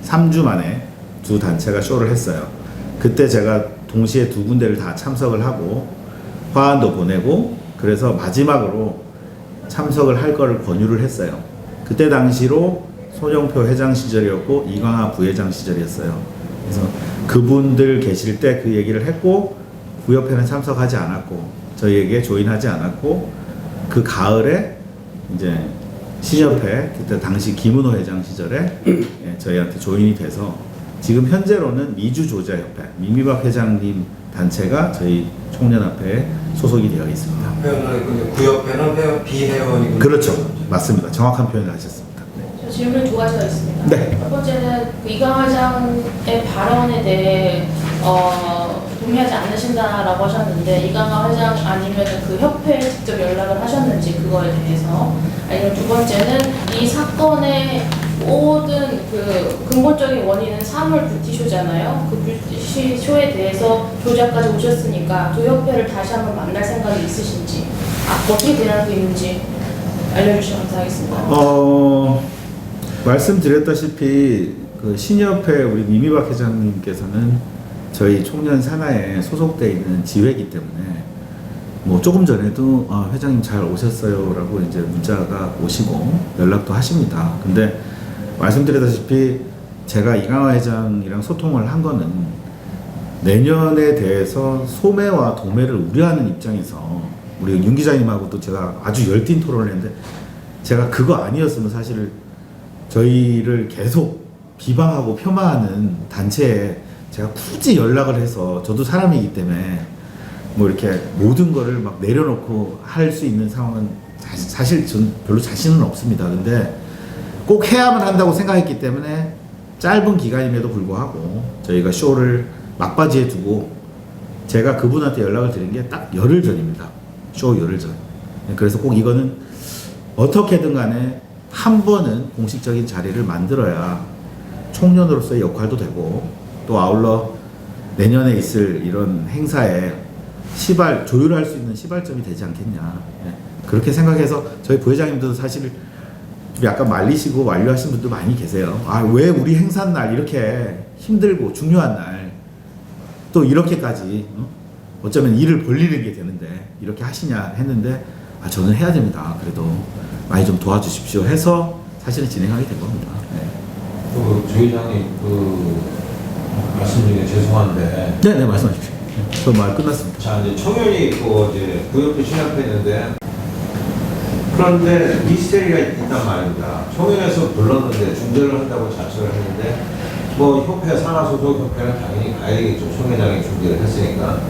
3주 만에 두 단체가 쇼를 했어요. 그때 제가 동시에 두 군데를 다 참석을 하고 화환도 보내고 그래서 마지막으로 참석을 할 거를 권유를 했어요. 그때 당시로 손영표 회장 시절이었고 이광하 부회장 시절이었어요. 그래서 그분들 계실 때 그 얘기를 했고 구협회는 참석하지 않았고 저희에게 조인하지 않았고 그 가을에 이제 신협회 그때 당시 김은호 회장 시절에 저희한테 조인이 돼서 지금 현재로는 미주조자협회 민미박 회장님 단체가 저희 총연합회에 소속이 되어 있습니다. 구협회는 비회원이군요. 그렇죠. 맞습니다. 정확한 표현을 하셨습니다. 저 질문 두 가지가 있습니다. 네. 첫 번째는 이광 회장의 발언에 대해 동의하지 않으신다라고 하셨는데 이광하 회장 아니면 그 협회에 직접 연락을 하셨는지 그거에 대해서 아니면 두 번째는 이 사건의 모든 그 근본적인 원인은 3월 뷰티쇼잖아요. 그 뷰티쇼에 대해서 조작까지 오셨으니까 두 협회를 다시 한번 만날 생각이 있으신지 어떻게 대응하고 있는지 알려주시면 감사하겠습니다. 말씀드렸다시피 그 신협회 우리 미미박 회장님께서는 저희 총련 산하에 소속되어 있는 지회이기 때문에 뭐 조금 전에도 회장님 잘 오셨어요라고 이제 문자가 오시고 연락도 하십니다. 근데 말씀드렸다시피 제가 이광하 회장이랑 소통을 한 거는 내년에 대해서 소매와 도매를 우려하는 입장에서 우리 윤 기자님하고도 제가 아주 열띤 토론을 했는데 제가 그거 아니었으면 사실 저희를 계속 비방하고 폄하하는 단체에 제가 굳이 연락을 해서 저도 사람이기 때문에 뭐 이렇게 모든 거를 막 내려놓고 할 수 있는 상황은 사실 전 별로 자신은 없습니다. 근데 꼭 해야만 한다고 생각했기 때문에 짧은 기간임에도 불구하고 저희가 쇼를 막바지에 두고 제가 그분한테 연락을 드린 게 딱 열흘 전입니다. 쇼 열흘 전. 그래서 꼭 이거는 어떻게든 간에 한 번은 공식적인 자리를 만들어야 총련으로서의 역할도 되고 또 아울러 내년에 있을 이런 행사에 조율할 수 있는 시발점이 되지 않겠냐. 그렇게 생각해서 저희 부회장님들도 사실 좀 약간 말리시고 완료하신 분도 많이 계세요. 왜 우리 행사 날 이렇게 힘들고 중요한 날 또 이렇게까지 어쩌면 일을 벌리는 게 되는데 이렇게 하시냐 했는데 저는 해야 됩니다. 그래도 많이 좀 도와주십시오 해서 사실은 진행하게 된 겁니다. 조 회장님 말씀 중에 죄송한데. 네, 말씀하십시오. 저 말 끝났습니다. 자, 이제 청년이 있고 이제 구협회 신협회인데 그런데 미스테리가 있단 말입니다. 청년에서 불렀는데 중재를 한다고 자처를 했는데 뭐 협회 산하 소속 협회는 당연히 가야겠죠. 총회장이 중재를 했으니까.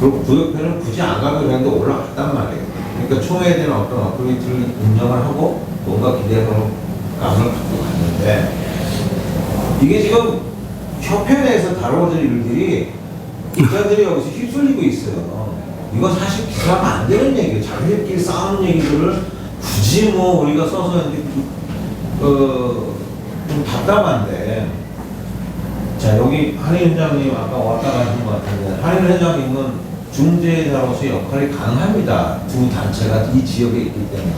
그리고 구협회는 굳이 안 가기로 했는데 올라갔단 말이에요. 그러니까 총회에 대한 어떤 어플리티를 인정을 하고 뭔가 기대감을 갖고 갔는데 이게 지금 협회 내에서 다뤄질 일들이 기자들이 여기서 휩쓸리고 있어요. 이거 사실 기사하면 안 되는 얘기예요. 자기들끼리 싸우는 얘기들을 굳이 뭐 우리가 써서 이제 좀 답답한데, 자 여기 한인 회장님 아까 왔다 가신 것 같은데, 한인 회장님은 중재자로서 역할이 가능합니다. 두 단체가 이 지역에 있기 때문에.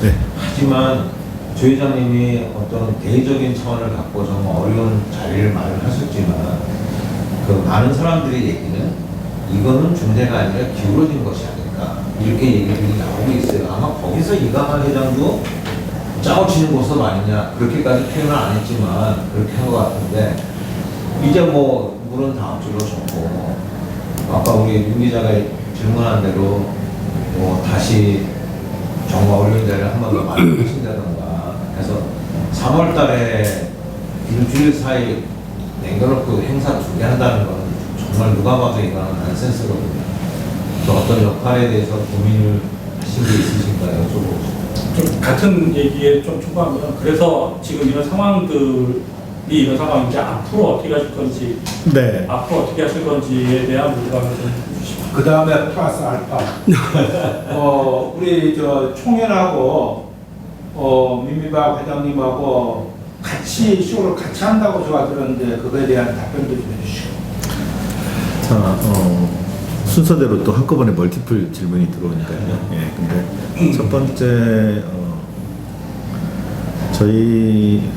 네. 하지만 조 회장님이 어떤 대의적인 차원을 갖고 정말 어려운 자리를 마련하셨지만, 그 많은 사람들의 얘기는 이거는 중재가 아니라 기울어진 것이 아닐까, 이렇게 얘기들이 나오고 있어요. 아마 거기서 이강한 회장도 짜고치는 모습 아니냐, 그렇게까지 표현은 안 했지만 그렇게 한 것 같은데, 이제 뭐 물은 다음 주로 졌고, 아까 우리 윤 기자가 질문한 대로 뭐 다시 정말 어려운 자리를 한 번 더 마련하신다던가 해서 3월 달에 일주일 사이 남겨놓고 행사 2개 한다는 건 정말 누가 봐도 이거는 난센스거든요. 또 어떤 역할에 대해서 고민을 하신 게 있으신가요? 좀 같은 얘기에 좀 추가하면, 그래서 지금 이런 상황들이 이런 상황인지 앞으로 어떻게 하실 건지, 네. 앞으로 어떻게 하실 건지에 대한 물감을 좀 해주시면. 그 다음에 플러스 알파. 우리 저 총연하고 민미박 회장님하고 같이 쇼를 같이 한다고 제가 들었는데, 그거에 대한 답변도 좀 해주시고. 자, 순서대로 또 한꺼번에 멀티플 질문이 들어오니까요. 예, 근데 첫 번째, 저희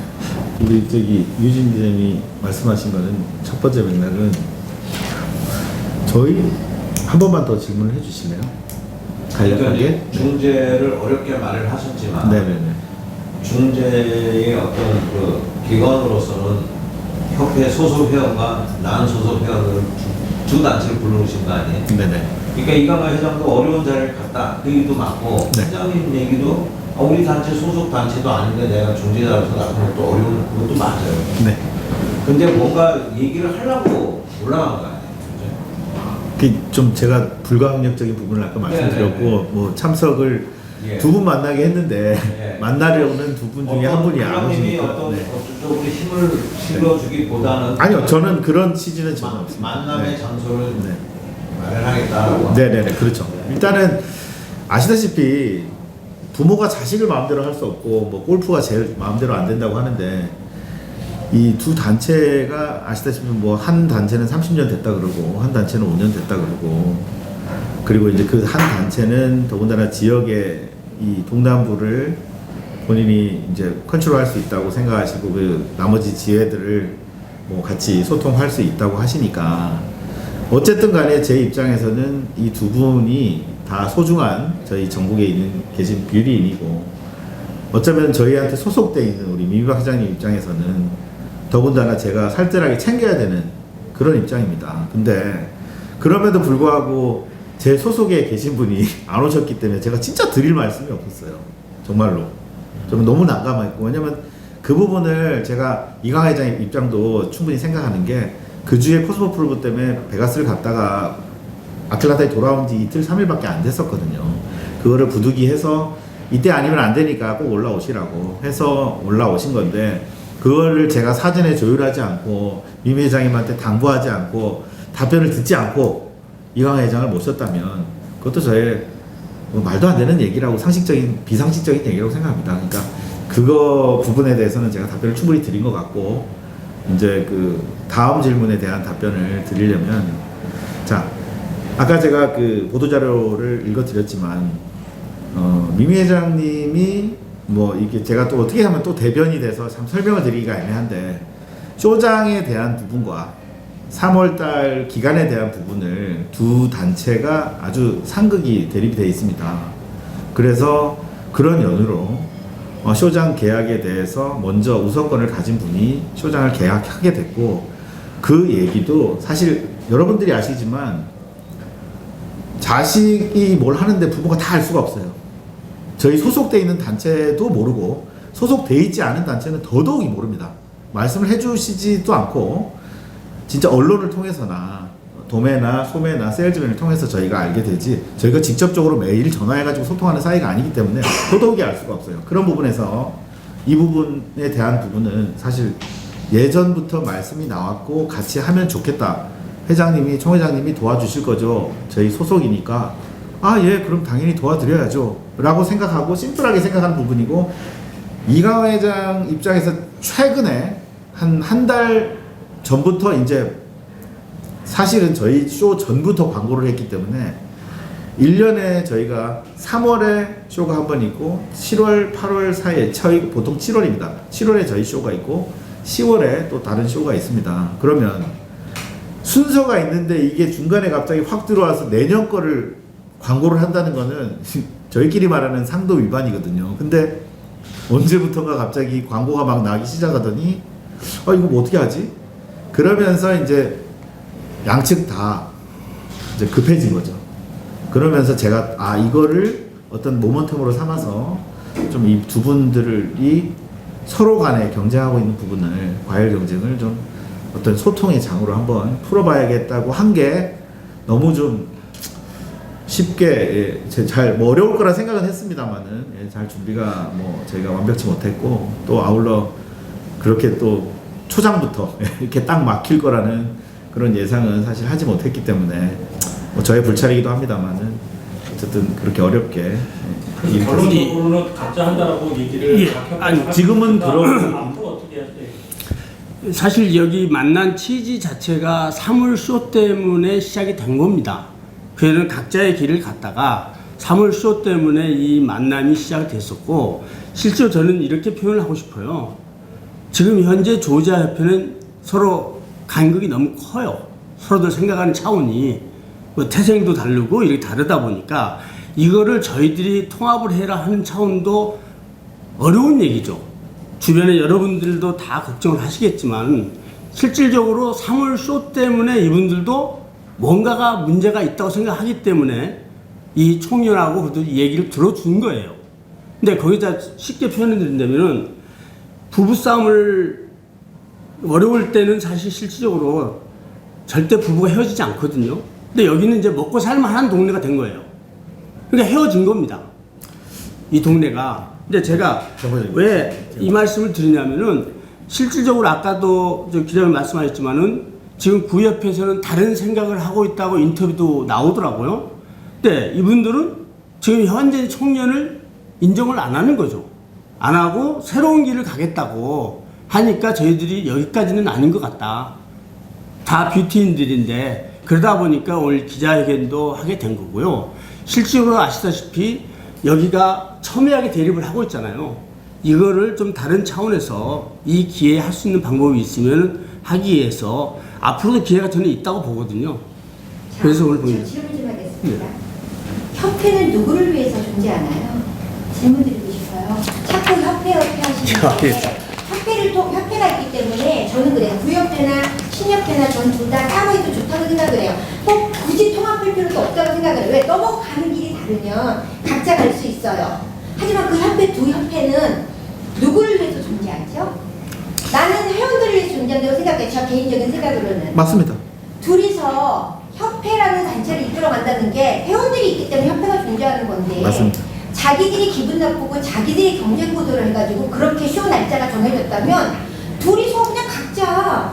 우리 저기 유진 기자님이 말씀하신 거는 첫 번째 맥락은, 저희 한 번만 더 질문을 해주실래요? 간략하게. 그러니까 중재를 어렵게 말을 하셨지만, 네네네. 중재의 어떤 그 기관으로서는 협회 소속 회원과 난 소속 회원을 두 단체를 불러오신 거 아니에요? 네네. 그러니까 이강한 회장도 어려운 자리를 갔다, 그 얘기도 맞고, 네. 회장님 얘기도 우리 단체 소속 단체도 아닌데 내가 중재자로서 나가는 것도 어려운 것도 맞아요. 네. 근데 뭔가 얘기를 하려고 올라간 거 아니에요? 좀 제가 불가항력적인 부분을 아까 말씀드렸고, 네네네. 뭐 참석을 예. 두 분 만나게 했는데, 예. 만나려는 두 분 중에 한 분이 안 회장님이 오시니까. 어떤 네. 쪽으로 힘을 실어주기보다는 아니요, 저는 그런 취지는 전혀 없습니다. 만남의 네. 장소를 네. 마련하겠다라고. 네네네, 그렇죠. 일단은 아시다시피 부모가 자식을 마음대로 할 수 없고, 뭐 골프가 제일 마음대로 안 된다고 하는데, 이 두 단체가 아시다시피 뭐 한 단체는 30년 됐다 그러고, 한 단체는 5년 됐다 그러고, 그리고 이제 그 한 단체는 더군다나 지역의 이 동남부를 본인이 이제 컨트롤할 수 있다고 생각하시고, 그 나머지 지회들을 뭐 같이 소통할 수 있다고 하시니까, 어쨌든 간에 제 입장에서는 이 두 분이 다 소중한 저희 전국에 계신 뷰리인이고, 어쩌면 저희한테 소속돼 있는 우리 민미박 회장님 입장에서는 더군다나 제가 살뜰하게 챙겨야 되는 그런 입장입니다. 근데 그럼에도 불구하고 제 소속에 계신 분이 안 오셨기 때문에 제가 진짜 드릴 말씀이 없었어요. 정말로. 좀 너무 난감했고, 왜냐면 그 부분을 제가 이강 회장의 입장도 충분히 생각하는 게, 그 주에 코스모 프로브 때문에 베가스를 갔다가 아틀란타에 돌아온 지 이틀 3일밖에 안 됐었거든요. 그거를 부득이해서 이때 아니면 안 되니까 꼭 올라오시라고 해서 올라오신 건데, 그거를 제가 사전에 조율하지 않고 민 회장님한테 당부하지 않고 답변을 듣지 않고 이강 회장을 모셨다면, 그것도 저의 뭐 말도 안 되는 얘기라고, 비상식적인 얘기라고 생각합니다. 그러니까 그거 부분에 대해서는 제가 답변을 충분히 드린 것 같고, 이제 그 다음 질문에 대한 답변을 드리려면, 자, 아까 제가 그 보도자료를 읽어드렸지만, 미미 회장님이 뭐 이게 제가 또 어떻게 하면 또 대변이 돼서 참 설명을 드리기가 애매한데, 쇼장에 대한 부분과 3월달 기간에 대한 부분을 두 단체가 아주 상극이 대립이 되어 있습니다. 그래서 그런 연유로 쇼장 계약에 대해서 먼저 우선권을 가진 분이 쇼장을 계약하게 됐고, 그 얘기도 사실 여러분들이 아시지만 자식이 뭘 하는데 부모가 다 알 수가 없어요. 저희 소속돼 있는 단체도 모르고, 소속돼 있지 않은 단체는 더더욱이 모릅니다. 말씀을 해주시지도 않고, 진짜 언론을 통해서나 도매나 소매나 세일즈맨을 통해서 저희가 알게 되지, 저희가 직접적으로 매일 전화해가지고 소통하는 사이가 아니기 때문에 더더욱이 알 수가 없어요. 그런 부분에서 이 부분에 대한 부분은 사실 예전부터 말씀이 나왔고, 같이 하면 좋겠다, 회장님이, 총회장님이 도와주실 거죠, 저희 소속이니까 아, 예, 그럼 당연히 도와드려야죠 라고 생각하고 심플하게 생각하는 부분이고, 이강호 회장 입장에서 최근에 한 달 전부터 이제 사실은 저희 쇼 전부터 광고를 했기 때문에 1년에 저희가 3월에 쇼가 한 번 있고 7월, 8월 사이에 저희 보통 7월입니다. 7월에 저희 쇼가 있고 10월에 또 다른 쇼가 있습니다. 그러면 순서가 있는데 이게 중간에 갑자기 확 들어와서 내년 거를 광고를 한다는 거는 저희끼리 말하는 상도 위반이거든요. 근데 언제부턴가 갑자기 광고가 막 나기 시작하더니 이거 뭐 어떻게 하지? 그러면서 이제 양측 다 이제 급해진 거죠. 그러면서 제가 이거를 어떤 모멘텀으로 삼아서 좀 이 두 분들이 서로 간에 경쟁하고 있는 부분을, 과열 경쟁을 좀 어떤 소통의 장으로 한번 풀어봐야겠다고 한 게 너무 좀 쉽게 잘 어려울 거라 생각은 했습니다만은 잘 준비가 저희가 완벽치 못했고, 또 아울러 그렇게 또 초장부터 이렇게 딱 막힐 거라는 그런 예상은 사실 하지 못했기 때문에 저의 불찰이기도 합니다만은 어쨌든 그렇게 어렵게 결론적으로는 각자 한다라고 얘기를 아니, 지금은 그런 앞으로 어떻게 해야 돼? 사실 여기 만난 취지 자체가 3월 쇼 때문에 시작이 된 겁니다. 그들은 각자의 길을 갔다가 3월 쇼 때문에 이 만남이 시작됐었고, 실제로 저는 이렇게 표현을 하고 싶어요. 지금 현재 조지아협회는 서로 간극이 너무 커요. 서로들 생각하는 차원이 태생도 다르고 이렇게 다르다 보니까 이거를 저희들이 통합을 해라 하는 차원도 어려운 얘기죠. 주변에 여러분들도 다 걱정을 하시겠지만 실질적으로 3월 쇼 때문에 이분들도 뭔가가 문제가 있다고 생각하기 때문에 이 총연하고 그들 얘기를 들어준 거예요. 근데 거기다 쉽게 표현을 드린다면은 부부싸움을 어려울 때는 사실 실질적으로 절대 부부가 헤어지지 않거든요. 근데 여기는 이제 먹고 살만한 동네가 된 거예요. 그러니까 헤어진 겁니다. 이 동네가. 근데 제가 왜 이 말씀을 드리냐면은 실질적으로 아까도 기자님 말씀하셨지만은 지금 구협에서는 다른 생각을 하고 있다고 인터뷰도 나오더라고요. 근데 이분들은 지금 현재 청년을 인정을 안 하는 거죠. 안 하고 새로운 길을 가겠다고 하니까 저희들이 여기까지는 아닌 것 같다. 다 뷰티인들인데 그러다 보니까 오늘 기자회견도 하게 된 거고요. 실제로 아시다시피 여기가 첨예하게 대립을 하고 있잖아요. 이거를 좀 다른 차원에서 이 기회에 할 수 있는 방법이 있으면 하기 위해서 앞으로도 기회가 저는 있다고 보거든요. 그래서 오늘 보입니다. 질문 좀 하겠습니다. 협회는 누구를 위해서 존재하나요? 질문 드리고 싶어요. 자꾸 협회 하시는데 협회가 있기 때문에 저는 그래요. 구협회나 신협회나 전 둘 다 따로 해도 좋다고 생각을 해요. 꼭 굳이 통합할 필요도 없다고 생각을 해요. 왜? 넘어가는 길이 다르면 각자 갈 수 있어요. 하지만 그 협회 두 협회는 누구를 위해서 존재하죠? 나는 회원들을 위해서 존재한다고 생각해요. 저 개인적인 생각으로는. 맞습니다. 둘이서 협회라는 단체를 이끌어간다는 게 회원들이 있기 때문에 협회가 존재하는 건데 맞습니다. 자기들이 기분 나쁘고 자기들이 경쟁 구도를 해가지고 그렇게 쇼 날짜가 정해졌다면 둘이서 그냥 각자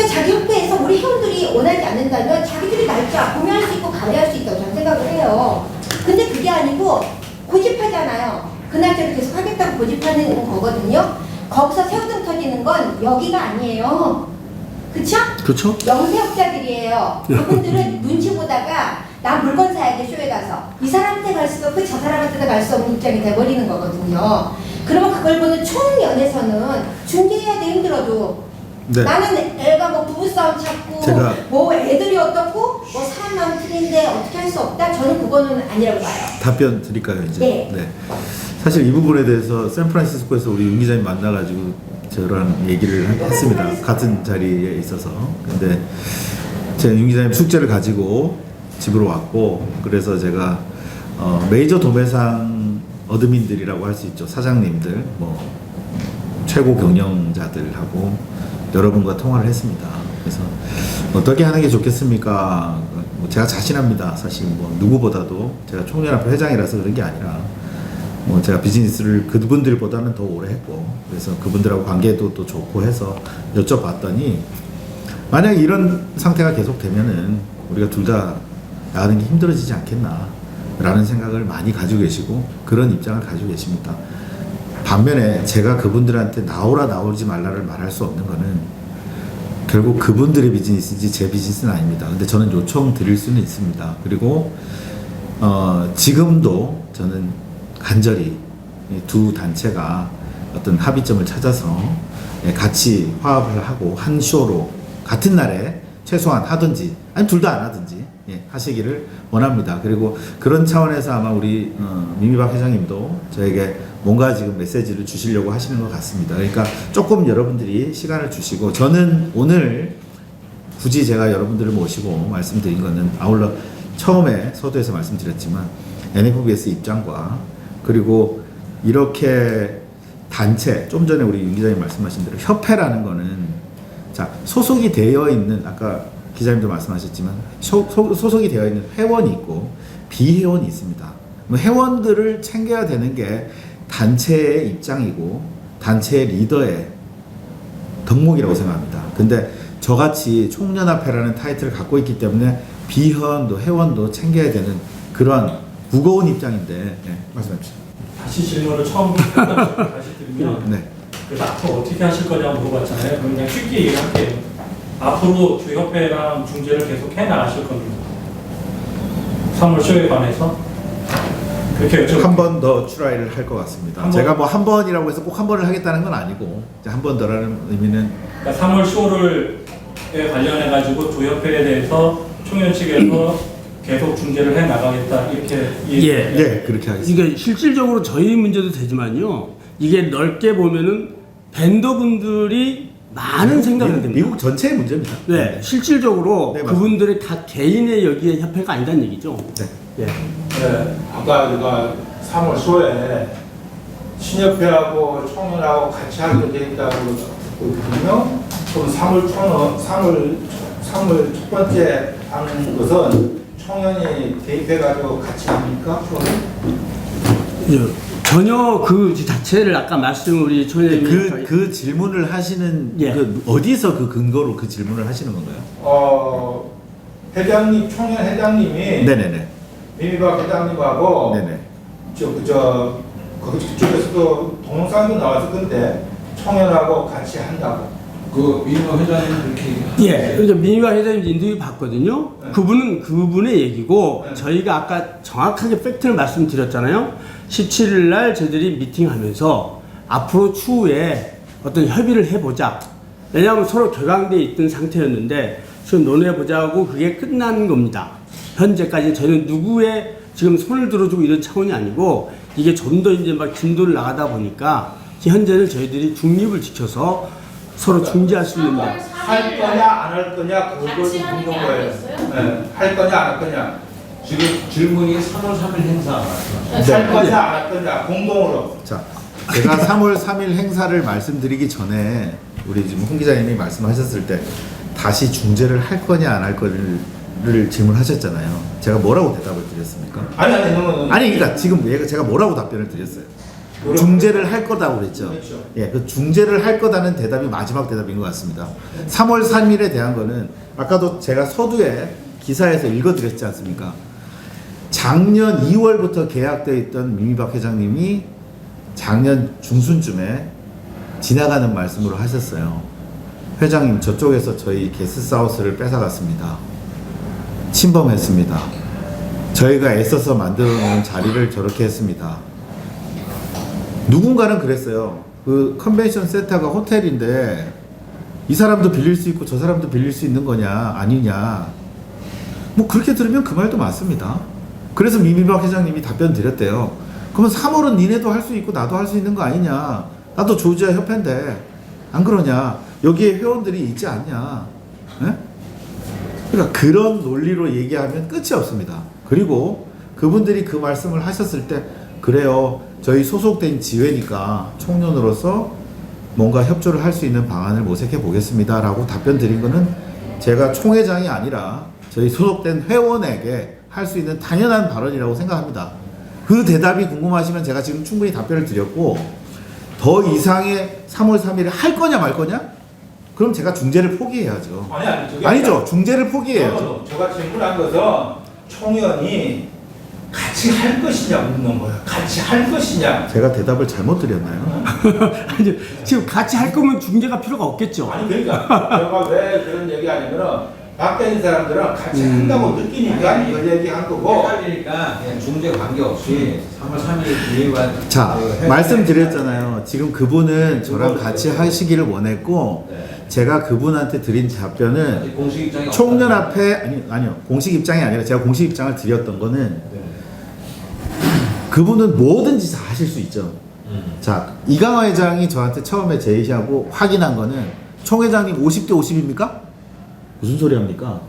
자기 협회에서 우리 회원들이 원하지 않는다면 자기들이 날짜 공유할 수 있고 가려할 수 있다고 저는 생각을 해요. 근데 그게 아니고 고집하잖아요. 그 날짜를 계속 하겠다고 고집하는 거거든요. 거기서 새우등 터지는 건 여기가 아니에요. 그쵸? 그렇죠? 영세업자들이에요. 그분들은 눈치 보다가 나 물건 사야 돼 쇼에 가서 이 사람한테 갈 수 없고 저 사람한테도 갈 수 없는 입장이 돼버리는 거거든요. 그러면 그걸 보는 총연에서는 중개해야 돼 힘들어도 네. 나는 애가 뭐 부부싸움 찾고 뭐 애들이 어떻고 뭐 사람 마음 틀린데 어떻게 할 수 없다. 저는 그거는 아니라고 봐요. 답변 드릴까요 이제? 네. 사실 이 부분에 대해서 샌프란시스코에서 우리 윤 기자님 만나가지고 저랑 얘기를 했습니다. 같은 자리에 있어서. 근데 제가 윤 기자님 숙제를 가지고 집으로 왔고, 그래서 제가 메이저 도매상 어드민들이라고 할 수 있죠. 사장님들, 뭐 최고 경영자들하고 여러분과 통화를 했습니다. 그래서 어떻게 하는 게 좋겠습니까? 제가 자신합니다. 사실 뭐 누구보다도 제가 총연합회 회장이라서 그런 게 아니라 뭐 제가 비즈니스를 그분들보다는 더 오래 했고, 그래서 그분들하고 관계도 또 좋고 해서 여쭤봤더니 만약에 이런 상태가 계속되면은 우리가 둘 다 나가는 게 힘들어지지 않겠나. 라는 생각을 많이 가지고 계시고 그런 입장을 가지고 계십니다. 반면에 제가 그분들한테 나오라 나오지 말라를 말할 수 없는 거는 결국 그분들의 비즈니스인지 제 비즈니스는 아닙니다. 근데 저는 요청 드릴 수는 있습니다. 그리고 지금도 저는 간절히 이 두 단체가 어떤 합의점을 찾아서 같이 화합을 하고 한 쇼로 같은 날에 최소한 하든지 아니 둘 다 안 하든지 하시기를 원합니다. 그리고 그런 차원에서 아마 우리 미미박 회장님도 저에게 뭔가 지금 메시지를 주시려고 하시는 것 같습니다. 그러니까 조금 여러분들이 시간을 주시고 저는 오늘 굳이 제가 여러분들을 모시고 말씀드린 거는 아울러 처음에 서두에서 말씀드렸지만 NFBS 입장과 그리고 이렇게 단체 좀 전에 우리 윤 기자님 말씀하신 대로 협회라는 거는 자 소속이 되어 있는 아까 기자님도 말씀하셨지만 소속이 되어 있는 회원이 있고 비회원이 있습니다. 회원들을 챙겨야 되는 게 단체의 입장이고 단체의 리더의 덕목이라고 생각합니다. 근데 저같이 총연합회라는 타이틀을 갖고 있기 때문에 비회원도 회원도 챙겨야 되는 그런 무거운 입장인데 말씀해 주세요. 다시 질문을 처음부터 다시 드리면 네. 그래서 앞으로 어떻게 하실 거냐고 물어봤잖아요. 그럼 그냥 쉽게 얘기할게요. 앞으로 주협회랑 중재를 계속 해 나가실 겁니다. 3월 쇼에 관해서 그렇게 여쭤볼게요. 한 번 더 트라이를 할 것 같습니다. 제가 뭐 한 번이라고 해서 꼭 한 번을 하겠다는 건 아니고 한 번 더라는 의미는 그러니까 3월 쇼를에 관련해 가지고 주협회에 대해서 총연 측에서 계속 중재를 해 나가겠다 이렇게 그렇게 하겠습니다. 이게 실질적으로 저희 문제도 되지만요. 이게 넓게 보면은 벤더분들이 많은 생각을 합니다. 미국 전체의 문제입니다. 네, 실질적으로 네, 그분들의 다 개인의 여기에 협회가 아니다는 얘기죠. 네. 예. 네, 아까 제가 3월 초에 신협회하고 총연하고 같이 하기로 돼 있다고 그랬거든요. 그럼 3월 첫 번째 하는 것은 총연이 대입해가지고 같이 합니까? 전혀 그 자체를 아까 말씀 우리 총회장님이 그 질문을 하시는 그 어디서 그 근거로 그 질문을 하시는 건가요? 회장님 총연 회장님이 네네네. 미미박 회장님하고 네네. 그쪽에서도 동영상도 나와서 근데 총연하고 같이 한다고. 그 민호 회장님 이렇게 예, 그러니까 민희와 회장님 인터뷰 봤거든요. 네. 그분은 그분의 얘기고 네. 저희가 아까 정확하게 팩트를 말씀드렸잖아요. 17일 날 저희들이 미팅하면서 앞으로 추후에 어떤 협의를 해보자. 왜냐하면 서로 격앙돼 있던 상태였는데 지금 논의해보자고 그게 끝난 겁니다. 현재까지 저희는 누구의 지금 손을 들어주고 이런 차원이 아니고 이게 좀 더 이제 막 진도를 나가다 보니까 현재는 저희들이 중립을 지켜서 서로 중재할 수 있는데 할 거냐 안 할 거냐 그걸 같이 하는 게 묻는 거예요. 아니었어요? 네, 할 거냐 안 할 거냐. 지금 질문이 3월 3일 행사 할 거냐 안 할 거냐 공동으로. 자, 제가 3월 3일 행사를 말씀드리기 전에 우리 지금 홍 기자님이 말씀하셨을 때 다시 중재를 할 거냐 안 할 거를 질문하셨잖아요. 제가 뭐라고 대답을 드렸습니까? 아니 그러니까 지금 제가 뭐라고 답변을 드렸어요? 중재를 할 거다고 그랬죠. 그렇죠. 예, 그 중재를 할 거다는 대답이 마지막 대답인 것 같습니다. 3월 3일에 대한 거는 아까도 제가 서두에 기사에서 읽어드렸지 않습니까? 작년 2월부터 계약되어 있던 미미박 회장님이 작년 중순쯤에 지나가는 말씀으로 하셨어요. 회장님 저쪽에서 저희 게스트하우스를 뺏어갔습니다. 침범했습니다. 저희가 애써서 만들어 놓은 자리를 저렇게 했습니다. 누군가는 그랬어요. 그 컨벤션 센터가 호텔인데 이 사람도 빌릴 수 있고 저 사람도 빌릴 수 있는 거냐 아니냐. 뭐 그렇게 들으면 그 말도 맞습니다. 그래서 미미박 회장님이 답변 드렸대요. 그러면 3월은 니네도 할 수 있고 나도 할 수 있는 거 아니냐. 나도 조지아 협회인데 안 그러냐. 여기에 회원들이 있지 않냐. 에? 그러니까 그런 논리로 얘기하면 끝이 없습니다. 그리고 그분들이 그 말씀을 하셨을 때 그래요. 저희 소속된 지회니까 총련으로서 뭔가 협조를 할 수 있는 방안을 모색해 보겠습니다. 라고 답변 드린 거는 제가 총회장이 아니라 저희 소속된 회원에게 할 수 있는 당연한 발언이라고 생각합니다. 그 대답이 궁금하시면 제가 지금 충분히 답변을 드렸고 더 이상의 3월 3일에 할 거냐 말 거냐? 그럼 제가 중재를 포기해야죠. 아니죠. 중재를 포기해야죠. 제가 질문한 것은 총연이 같이 같이 할 것이냐 묻는 거야. 같이 할 것이냐. 제가 대답을 잘못 드렸나요? 아니, 지금 같이 할 거면 중재가 필요가 없겠죠. 아니 그러니까 제가 왜 그런 얘기 하냐면은 밖에 있는 사람들은 같이 한다고 느끼니까 그 얘기 한 거고. 헷갈리니까 그냥 중재 관계없이 3월 3일 기획안 자, 말씀드렸잖아요. 지금 그분은 저랑 같이 하시기를 원했고 네. 제가 그분한테 드린 답변은 공식 입장이 총연합회 아니요 공식 입장이 아니라 제가 공식 입장을 드렸던 거는 네. 그분은 뭐든지 다 하실 수 있죠. 자, 이강화 회장이 저한테 처음에 제시하고 확인한 거는 총 회장님 50대 50입니까? 무슨 소리 합니까?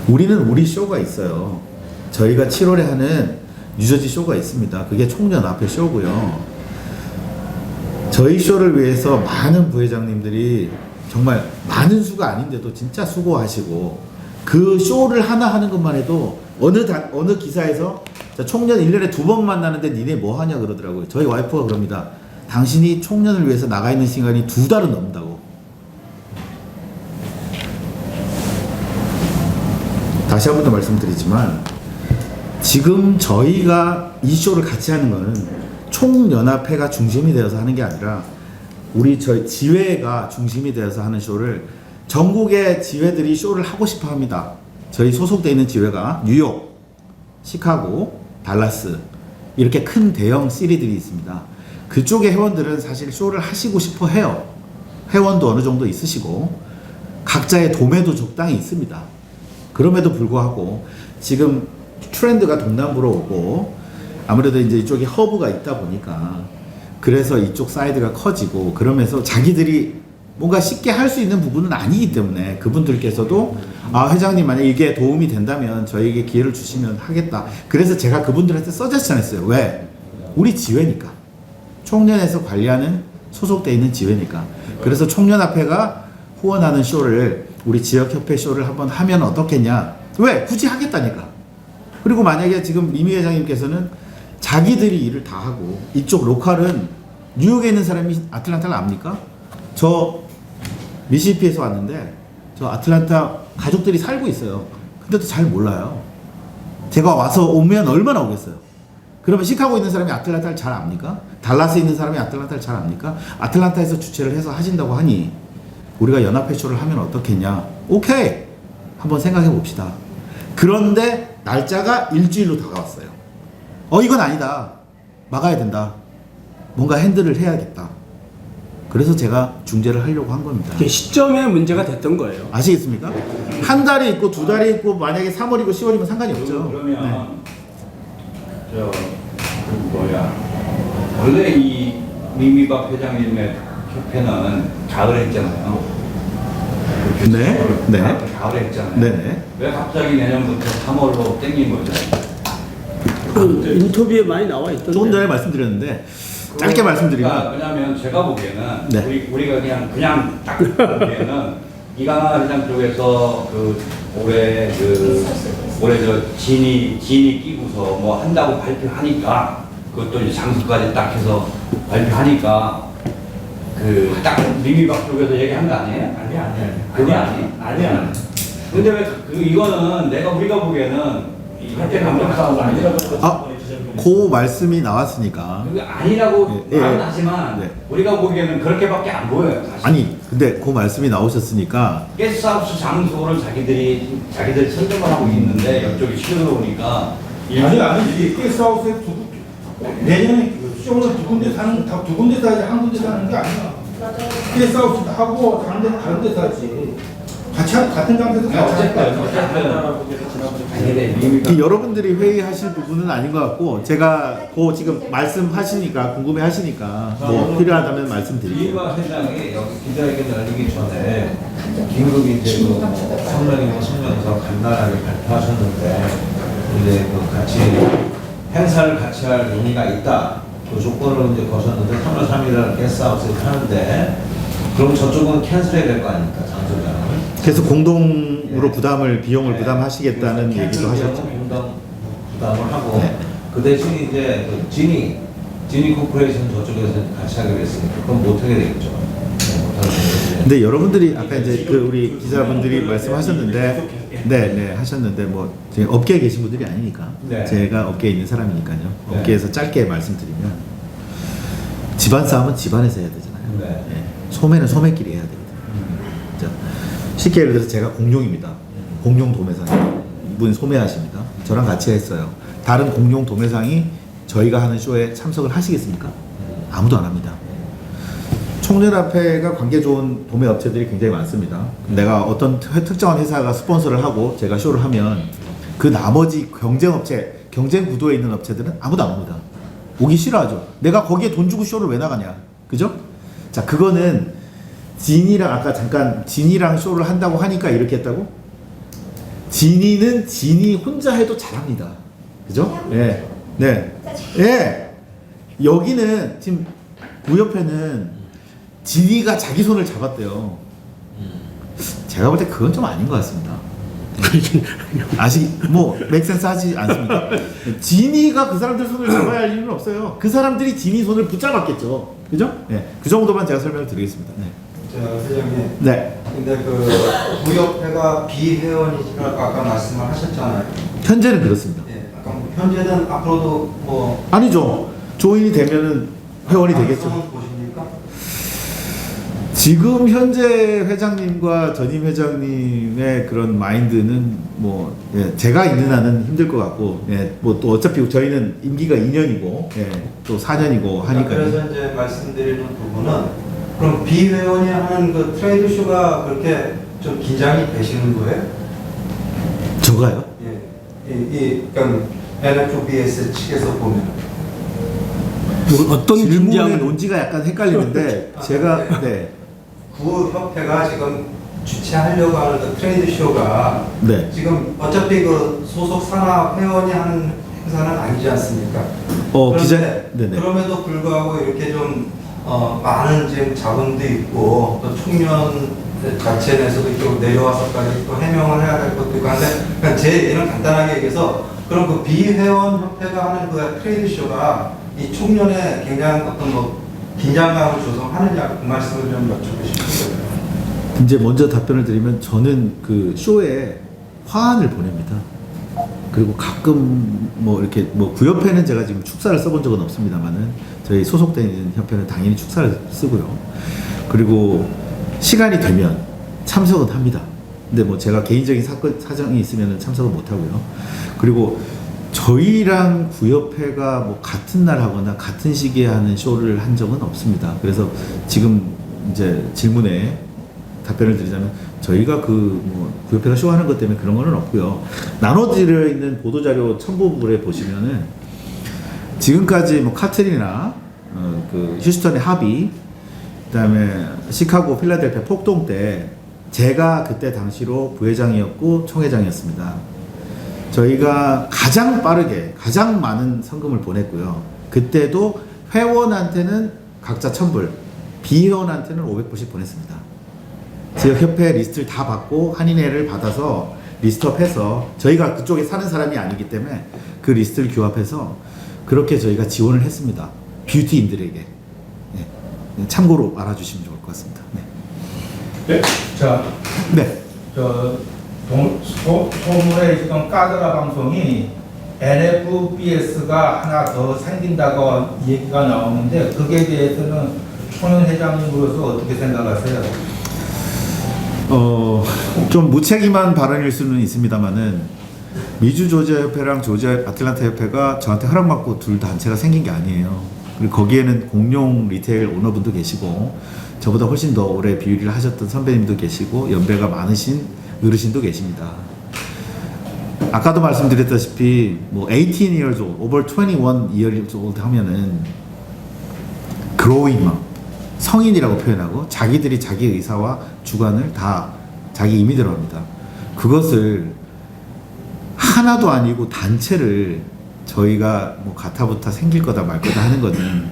우리는 우리 쇼가 있어요. 저희가 7월에 하는 뉴저지 쇼가 있습니다. 그게 총연합회 쇼고요. 저희 쇼를 위해서 많은 부회장님들이 정말 많은 수가 아닌데도 진짜 수고하시고 그 쇼를 하나 하는 것만 해도 어느 기사에서 총련 1년에 2번 만나는데 니네 뭐 하냐 그러더라고요. 저희 와이프가 그럽니다. 당신이 총련을 위해서 나가 있는 시간이 2달은 넘는다고. 다시 한 번 더 말씀드리지만 지금 저희가 이 쇼를 같이 하는 거는 총연합회가 중심이 되어서 하는 게 아니라 저희 지회가 중심이 되어서 하는 쇼를 전국의 지회들이 쇼를 하고 싶어 합니다. 저희 소속되어 있는 지회가 뉴욕, 시카고, 달라스 이렇게 큰 대형 시리들이 있습니다. 그쪽의 회원들은 사실 쇼를 하시고 싶어 해요. 회원도 어느 정도 있으시고 각자의 도매도 적당히 있습니다. 그럼에도 불구하고 지금 트렌드가 동남부로 오고 아무래도 이제 이쪽에 허브가 있다 보니까 그래서 이쪽 사이드가 커지고 그러면서 자기들이 뭔가 쉽게 할 수 있는 부분은 아니기 때문에 그분들께서도 회장님 만약 이게 도움이 된다면 저희에게 기회를 주시면 하겠다. 그래서 제가 그분들한테 서제스션 했어요. 왜? 우리 지회니까. 총련에서 관리하는 소속돼 있는 지회니까. 그래서 총련합회가 후원하는 쇼를 우리 지역협회 쇼를 한번 하면 어떻겠냐. 왜? 굳이 하겠다니까. 그리고 만약에 지금 미미 회장님께서는 자기들이 일을 다 하고 이쪽 로컬은 뉴욕에 있는 사람이 아틀란타를 압니까? 저 미시시피에서 왔는데 저 아틀란타 가족들이 살고 있어요. 근데도 잘 몰라요. 제가 와서 오면 얼마나 오겠어요. 그러면 시카고에 있는 사람이 아틀란타를 잘 압니까? 달라스에 있는 사람이 아틀란타를 잘 압니까? 아틀란타에서 주최를 해서 하신다고 하니 우리가 연합회 쇼를 하면 어떻겠냐. 오케이, 한번 생각해 봅시다. 그런데 날짜가 일주일로 다가왔어요. 이건 아니다, 막아야 된다, 뭔가 핸들을 해야겠다. 그래서 제가 중재를 하려고 한 겁니다. 이게 시점에 문제가 됐던 거예요. 아시겠습니까? 한 달이 있고 2달이 있고 만약에 3월이고 10월이면 상관이 없죠. 그러면 원래 이 미미박 회장님의 협회는 가을에 했잖아요. 네. 가을에 했잖아요. 네네. 왜 갑자기 내년부터 3월로 땡긴 거죠? 그 인터뷰에 많이 나와 있던데. 조금 전에 말씀드렸는데 짧게 말씀드리면 왜냐하면 제가 보기에는 네. 우리가 그냥 딱 보기에는 이강화 회장 쪽에서 올해 저 진이 끼고서 뭐 한다고 발표하니까 그것도 이제 장소까지 딱 해서 발표하니까 딱 미미박 쪽에서 얘기한 거 아니에요? 아니야. 근데 왜 이거는 우리가 보기에는 이 협회 감정 싸움 아니라고. 그 말씀이 나왔으니까. 그게 아니라고 말은 하지만 네. 우리가 보기에는 그렇게밖에 안 보여요. 사실. 아니 근데 그 말씀이 나오셨으니까 게스트하우스 장소를 자기들이 선정을 하고 있는데 이쪽이 시끄러우니까 아니 게스트하우스에 내년에 쇼는 두 군데 사지 한 군데 사는 게 아니야. 게스트하우스도 하고 다른 데 사지. 같은 장소에서 같이 여러분들이 회의하실 부분은 아닌 것 같고 제가 지금 말씀하시니까 궁금해하시니까 뭐 필요하다면 말씀드릴게요. 이강화 회장이 여기 기자회견 열리기 전에 긴급 이제 성명서 간단하게 발표하셨는데 이제 같이 행사를 같이 할 의미가 있다. 그 조건을 이제 거셨는데 3월 3일날 게스트하우스에서 하는데 그럼 저쪽은 캔슬해야 될 거 아닙니까, 장소장을? 그래서 공동으로 비용을 부담하시겠다는 얘기도 하셨죠. 부담을 하고 그 대신 이제 지니 코퍼레이션 저쪽에서 같이 하기로 했으니까 그건 못하게 되겠죠. 근데 여러분들이 아까 이제 그 우리 기자분들이 말씀하셨는데, 네 하셨는데 뭐 지금 업계에 계신 분들이 아니니까 네. 제가 업계에 있는 사람이니까요. 네. 업계에서 짧게 말씀드리면 집안 싸움은 집안에서 해야 되잖아요. 네. 예. 소매는 소매끼리 해야 됩니다. 자, 쉽게 예를 들어서 제가 공룡입니다. 공룡 도매상 이분이 소매하십니다. 저랑 같이 했어요. 다른 공룡 도매상이 저희가 하는 쇼에 참석을 하시겠습니까? 아무도 안 합니다. 총연합회가 관계 좋은 도매 업체들이 굉장히 많습니다. 내가 어떤 특정한 회사가 스폰서를 하고 제가 쇼를 하면 그 나머지 경쟁업체, 경쟁 구도에 있는 업체들은 아무도 안 옵니다. 오기 싫어하죠. 내가 거기에 돈 주고 쇼를 왜 나가냐. 그죠? 자, 그거는 진이랑 아까 잠깐 진이랑 쇼를 한다고 하니까 이렇게 했다고? 진이는 진이 혼자 해도 잘합니다. 그죠? 예. 네. 예. 여기는 지금 구협회는 진이가 자기 손을 잡았대요. 제가 볼 때 그건 좀 아닌 것 같습니다. 뭐 맥센스 하지 않습니까? 진이가 그 사람들 손을 잡아야 할 이유는 없어요. 그 사람들이 진이 손을 붙잡았겠죠. 그죠? 네. 그 정도만 제가 설명을 드리겠습니다. 네. 회장님. 네. 근데 그 구협회가 비회원이라고 아까 말씀을 하셨잖아요. 현재는 그렇습니다. 예. 아까 현재는 앞으로도 뭐 아니죠. 조인이 되면은 회원이 되겠죠. 가능성은 보십니까? 지금 현재 회장님과 전임 회장님의 그런 마인드는 뭐 예, 제가 있는 한은 힘들 것 같고 예, 뭐 또 어차피 저희는 임기가 2년이고 예, 또 4년이고 하니까 그래서 이제 말씀드리는 부분은 그럼 비회원이 하는 그 트레이드 쇼가 그렇게 좀 긴장이 되시는 거예요? 저가요? 예. 그러니까 NFBS 측에서 보면 어떤 질문의 긴장 논지가 약간 헷갈리는데 제가 네. 구협회가 지금 주최하려고 하는 그 트레이드 쇼가 네. 지금 어차피 그 소속 산하 회원이 하는 행사는 아니지 않습니까? 기자 그런데 네네. 그럼에도 불구하고 이렇게 좀 많은 지금 자본도 있고 또 청년 자체 내에서도 이쪽으로 내려와서까지 또 해명을 해야 될 것도 있고 한데 그러니까 제 예는 간단하게 얘기해서 그럼 그 비회원 협회가 하는 그 트레이드 쇼가 이 청년의 굉장한 어떤 뭐 긴장감을 조성하느냐 그 말씀을 좀 여쭤보고 싶어요. 이제 먼저 답변을 드리면 저는 그 쇼에 화환을 보냅니다. 그리고 가끔 뭐 이렇게 뭐 구협회는 제가 지금 축사를 써본 적은 없습니다만은 저희 소속된 있는 협회는 당연히 축사를 쓰고요. 그리고 시간이 되면 참석은 합니다. 근데 뭐 제가 개인적인 사정이 있으면 참석은 못 하고요. 그리고 저희랑 구협회가 뭐 같은 날 하거나 같은 시기에 하는 쇼를 한 적은 없습니다. 그래서 지금 이제 질문에 답변을 드리자면 저희가 그 뭐 구협회가 쇼하는 것 때문에 그런 거는 없고요. 나눠져 있는 보도자료 첨부물에 보시면은 지금까지 뭐 카틀이나 그 휴스턴의 합의, 그다음에 시카고, 필라델피아 폭동 때 제가 그때 당시로 부회장이었고 총회장이었습니다. 저희가 가장 빠르게 가장 많은 성금을 보냈고요. 그때도 회원한테는 각자 1,000불, 비회원한테는 500불씩 보냈습니다. 지역 협회 리스트를 다 받고 한인회를 받아서 리스트업해서 저희가 그쪽에 사는 사람이 아니기 때문에 그 리스트를 규합해서 그렇게 저희가 지원을 했습니다. 뷰티인들에게. 네. 참고로 알아주시면 좋을 것 같습니다. 네. 네. 자, 네. 소문에 지금 까드라 방송이 NFBS가 하나 더 생긴다고 얘기가 나오는데 그게 대해서는 총연 회장님으로서 어떻게 생각하세요? 좀 무책임한 발언일 수는 있습니다만은 미주 조지아 협회랑 조지아 아틀란타 협회가 저한테 허락받고 둘 단체가 생긴 게 아니에요. 그리고 거기에는 공룡 리테일 오너분도 계시고 저보다 훨씬 더 오래 비유리를 하셨던 선배님도 계시고 연배가 많으신 어르신도 계십니다. 아까도 말씀드렸다시피 뭐 18 years old, over 21 years old 하면은 growing up, 성인이라고 표현하고 자기들이 자기 의사와 주관을 다 자기 임의대로 합니다. 그것을 하나도 아니고 단체를 저희가 뭐 가타부타 생길 거다 말 거다 하는 거는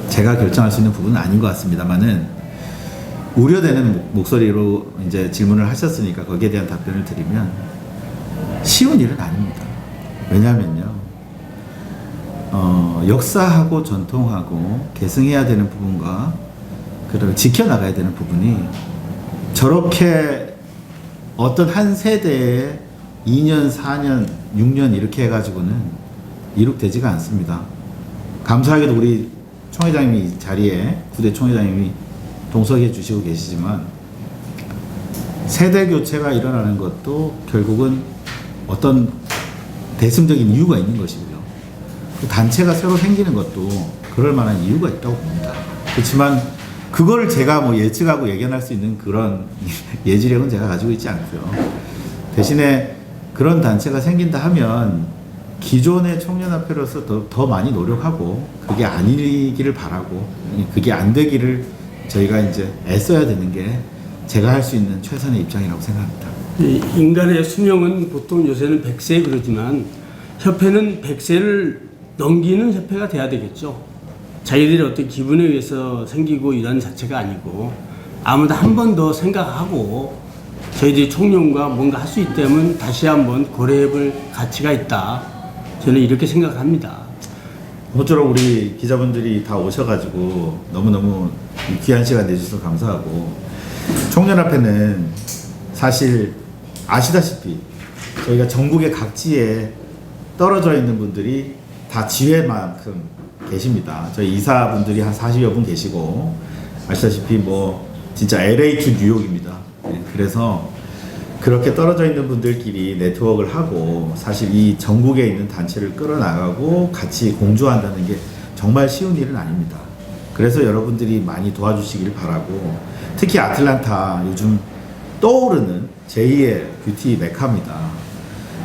제가 결정할 수 있는 부분은 아닌 것 같습니다만은 우려되는 목소리로 이제 질문을 하셨으니까 거기에 대한 답변을 드리면 쉬운 일은 아닙니다. 왜냐하면요, 역사하고 전통하고 계승해야 되는 부분과 지켜나가야 되는 부분이 저렇게 어떤 한 세대에 2년, 4년, 6년 이렇게 해가지고는 이룩되지가 않습니다. 감사하게도 우리 총회장님이 이 자리에 구대 총회장님이 동석해 주시고 계시지만 세대 교체가 일어나는 것도 결국은 어떤 대승적인 이유가 있는 것이고요. 그 단체가 새로 생기는 것도 그럴 만한 이유가 있다고 봅니다. 그렇지만 그걸 제가 뭐 예측하고 예견할 수 있는 그런 예지력은 제가 가지고 있지 않고요. 대신에 그런 단체가 생긴다 하면 기존의 청년합회로서 더 많이 노력하고 그게 아니기를 바라고 그게 안 되기를 저희가 이제 애써야 되는 게 제가 할 수 있는 최선의 입장이라고 생각합니다. 이 인간의 수명은 보통 요새는 100세 그러지만 협회는 100세를 넘기는 협회가 돼야 되겠죠. 자기들의 어떤 기분에 의해서 생기고 이런 자체가 아니고 아무도 한 번 더 생각하고 저희들이 총련과 뭔가 할 수 있다면 다시 한번 고려해볼 가치가 있다. 저는 이렇게 생각합니다. 모쪼록 우리 기자분들이 다 오셔가지고 너무너무 귀한 시간 내주셔서 감사하고 총련합회는 사실 아시다시피 저희가 전국의 각지에 떨어져 있는 분들이 다 지회만큼 계십니다. 저희 이사분들이 한 40여 분 계시고 아시다시피 뭐 진짜 LA to 뉴욕입니다. 그래서 그렇게 떨어져 있는 분들끼리 네트워크를 하고 사실 이 전국에 있는 단체를 끌어나가고 같이 공조한다는 게 정말 쉬운 일은 아닙니다. 그래서 여러분들이 많이 도와주시길 바라고 특히 아틀란타 요즘 떠오르는 제2의 뷰티 메카입니다.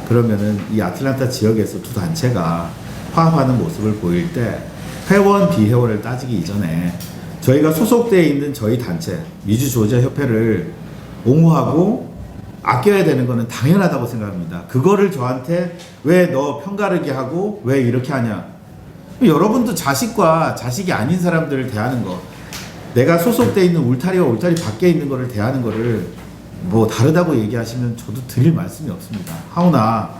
그러면은 이 아틀란타 지역에서 두 단체가 화합하는 모습을 보일 때 회원 비회원을 따지기 이전에 저희가 소속되어 있는 저희 단체 미주 조지아 협회를 옹호하고 아껴야 되는 거는 당연하다고 생각합니다. 그거를 저한테 왜 너 편가르기 하고 왜 이렇게 하냐. 여러분도 자식과 자식이 아닌 사람들을 대하는 거 내가 소속되어 있는 울타리와 울타리 밖에 있는 거를 대하는 거를 뭐 다르다고 얘기하시면 저도 드릴 말씀이 없습니다. 하오나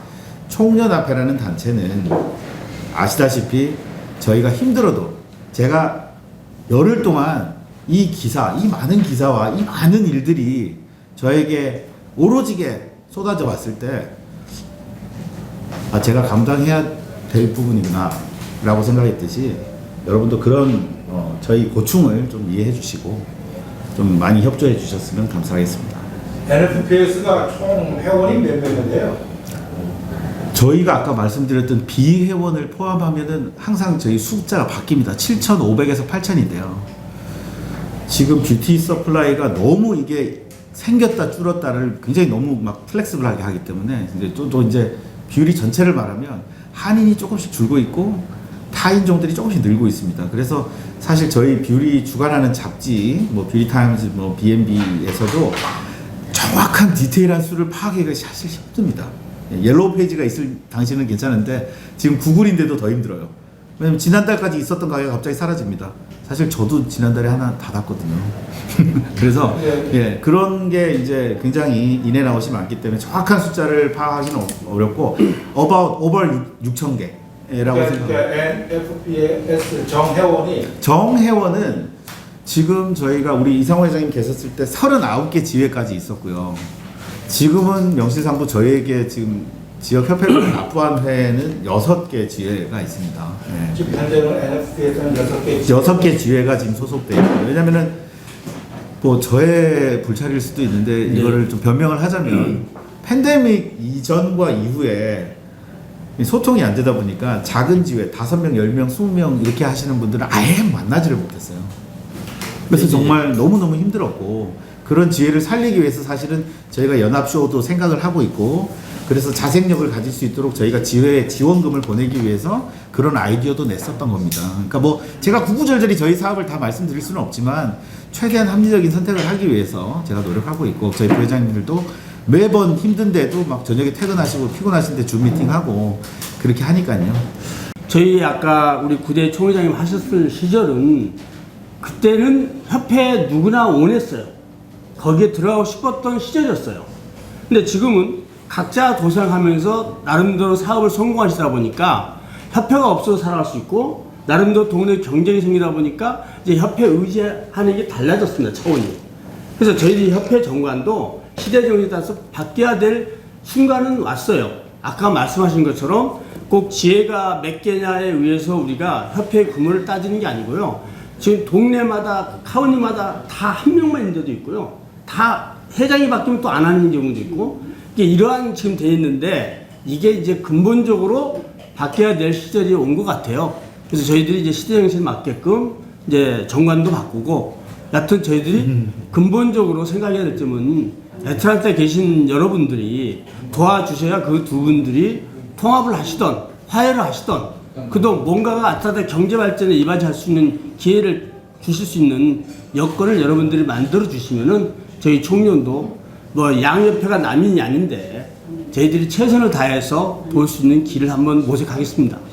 총련합회라는 단체는 아시다시피 저희가 힘들어도 제가 열흘 동안 이 기사, 이 많은 기사와 이 많은 일들이 저에게 오로지게 쏟아져 왔을 때 제가 감당해야 될 부분이구나 라고 생각했듯이 여러분도 그런 저희 고충을 좀 이해해 주시고 좀 많이 협조해 주셨으면 감사하겠습니다. NFPS가 총 회원이 몇 명인데요? 저희가 아까 말씀드렸던 비회원을 포함하면은 항상 저희 숫자가 바뀝니다. 7,500에서 8,000인데요. 지금 뷰티 서플라이가 너무 이게 생겼다 줄었다를 굉장히 너무 막 플렉스블하게 하기 때문에 이제 또 이제 뷰리 전체를 말하면 한인이 조금씩 줄고 있고 타인종들이 조금씩 늘고 있습니다. 그래서 사실 저희 뷰리 주관하는 잡지, 뭐 뷰리 타임즈, 뭐 B&B에서도 정확한 디테일한 수를 파악하기가 사실 힘듭니다. 옐로우 페이지가 있을 당시는 괜찮은데 지금 구글인데도 더 힘들어요. 왜냐면 지난달까지 있었던 가게가 갑자기 사라집니다. 사실 저도 지난달에 하나 닫았거든요. 그래서 예, 그런 게 이제 굉장히 인앤아웃이 많기 때문에 정확한 숫자를 파악하기는 어렵고 over 6,000개라고 생각합니다. NFPS 정회원은 지금 저희가 우리 이상호 회장님 계셨을 때 39개 지회까지 있었고요. 지금은 명실상부 저희에게 지금 지역 협회를 납부한 회는 6개 지회가 있습니다. 네. 지금 현재는 NFPS는 6개 6개 지회가 지금 소속되어 있어요. 왜냐면은 뭐 저의 불찰일 수도 있는데 이거를 좀 변명을 하자면 팬데믹 이전과 이후에 소통이 안 되다 보니까 작은 지회 5명, 10명, 20명 이렇게 하시는 분들은 아예 만나지를 못했어요. 그래서 정말 너무너무 힘들었고 그런 지혜를 살리기 위해서 사실은 저희가 연합쇼도 생각을 하고 있고 그래서 자생력을 가질 수 있도록 저희가 지회에 지원금을 보내기 위해서 그런 아이디어도 냈었던 겁니다. 그러니까 뭐 제가 구구절절히 저희 사업을 다 말씀드릴 수는 없지만 최대한 합리적인 선택을 하기 위해서 제가 노력하고 있고 저희 부회장님들도 매번 힘든데도 막 저녁에 퇴근하시고 피곤하신데 줌 미팅하고 그렇게 하니까요. 저희 아까 우리 구대 총회장님 하셨을 시절은 그때는 협회 누구나 원했어요. 거기에 들어가고 싶었던 시절이었어요. 근데 지금은 각자 도생하면서 나름대로 사업을 성공하시다 보니까 협회가 없어도 살아갈 수 있고 나름대로 동네 경쟁이 생기다 보니까 이제 협회 의지하는 게 달라졌습니다. 차원이. 그래서 저희들이 협회 정관도 시대 정신에 따라서 바뀌어야 될 순간은 왔어요. 아까 말씀하신 것처럼 꼭 지혜가 몇 개냐에 의해서 우리가 협회 규모를 따지는 게 아니고요. 지금 동네마다 카운티마다 다 한 명만 있는 데도 있고요. 다 회장이 바뀌면 또 안 하는 경우도 있고 이게 이러한 지금 돼 있는데 이게 이제 근본적으로 바뀌어야 될 시절이 온 것 같아요. 그래서 저희들이 이제 시대 정신에 맞게끔 이제 정관도 바꾸고 여튼 저희들이 근본적으로 생각해야 될 점은 애틀란타에 계신 여러분들이 도와주셔야 그 두 분들이 통합을 하시던 화해를 하시던 그동안 뭔가가 아틀란타 경제 발전에 이바지할 수 있는 기회를 주실 수 있는 여건을 여러분들이 만들어 주시면은 저희 총련도 뭐 양협회가 남인이 아닌데 저희들이 최선을 다해서 볼 수 있는 길을 한번 모색하겠습니다.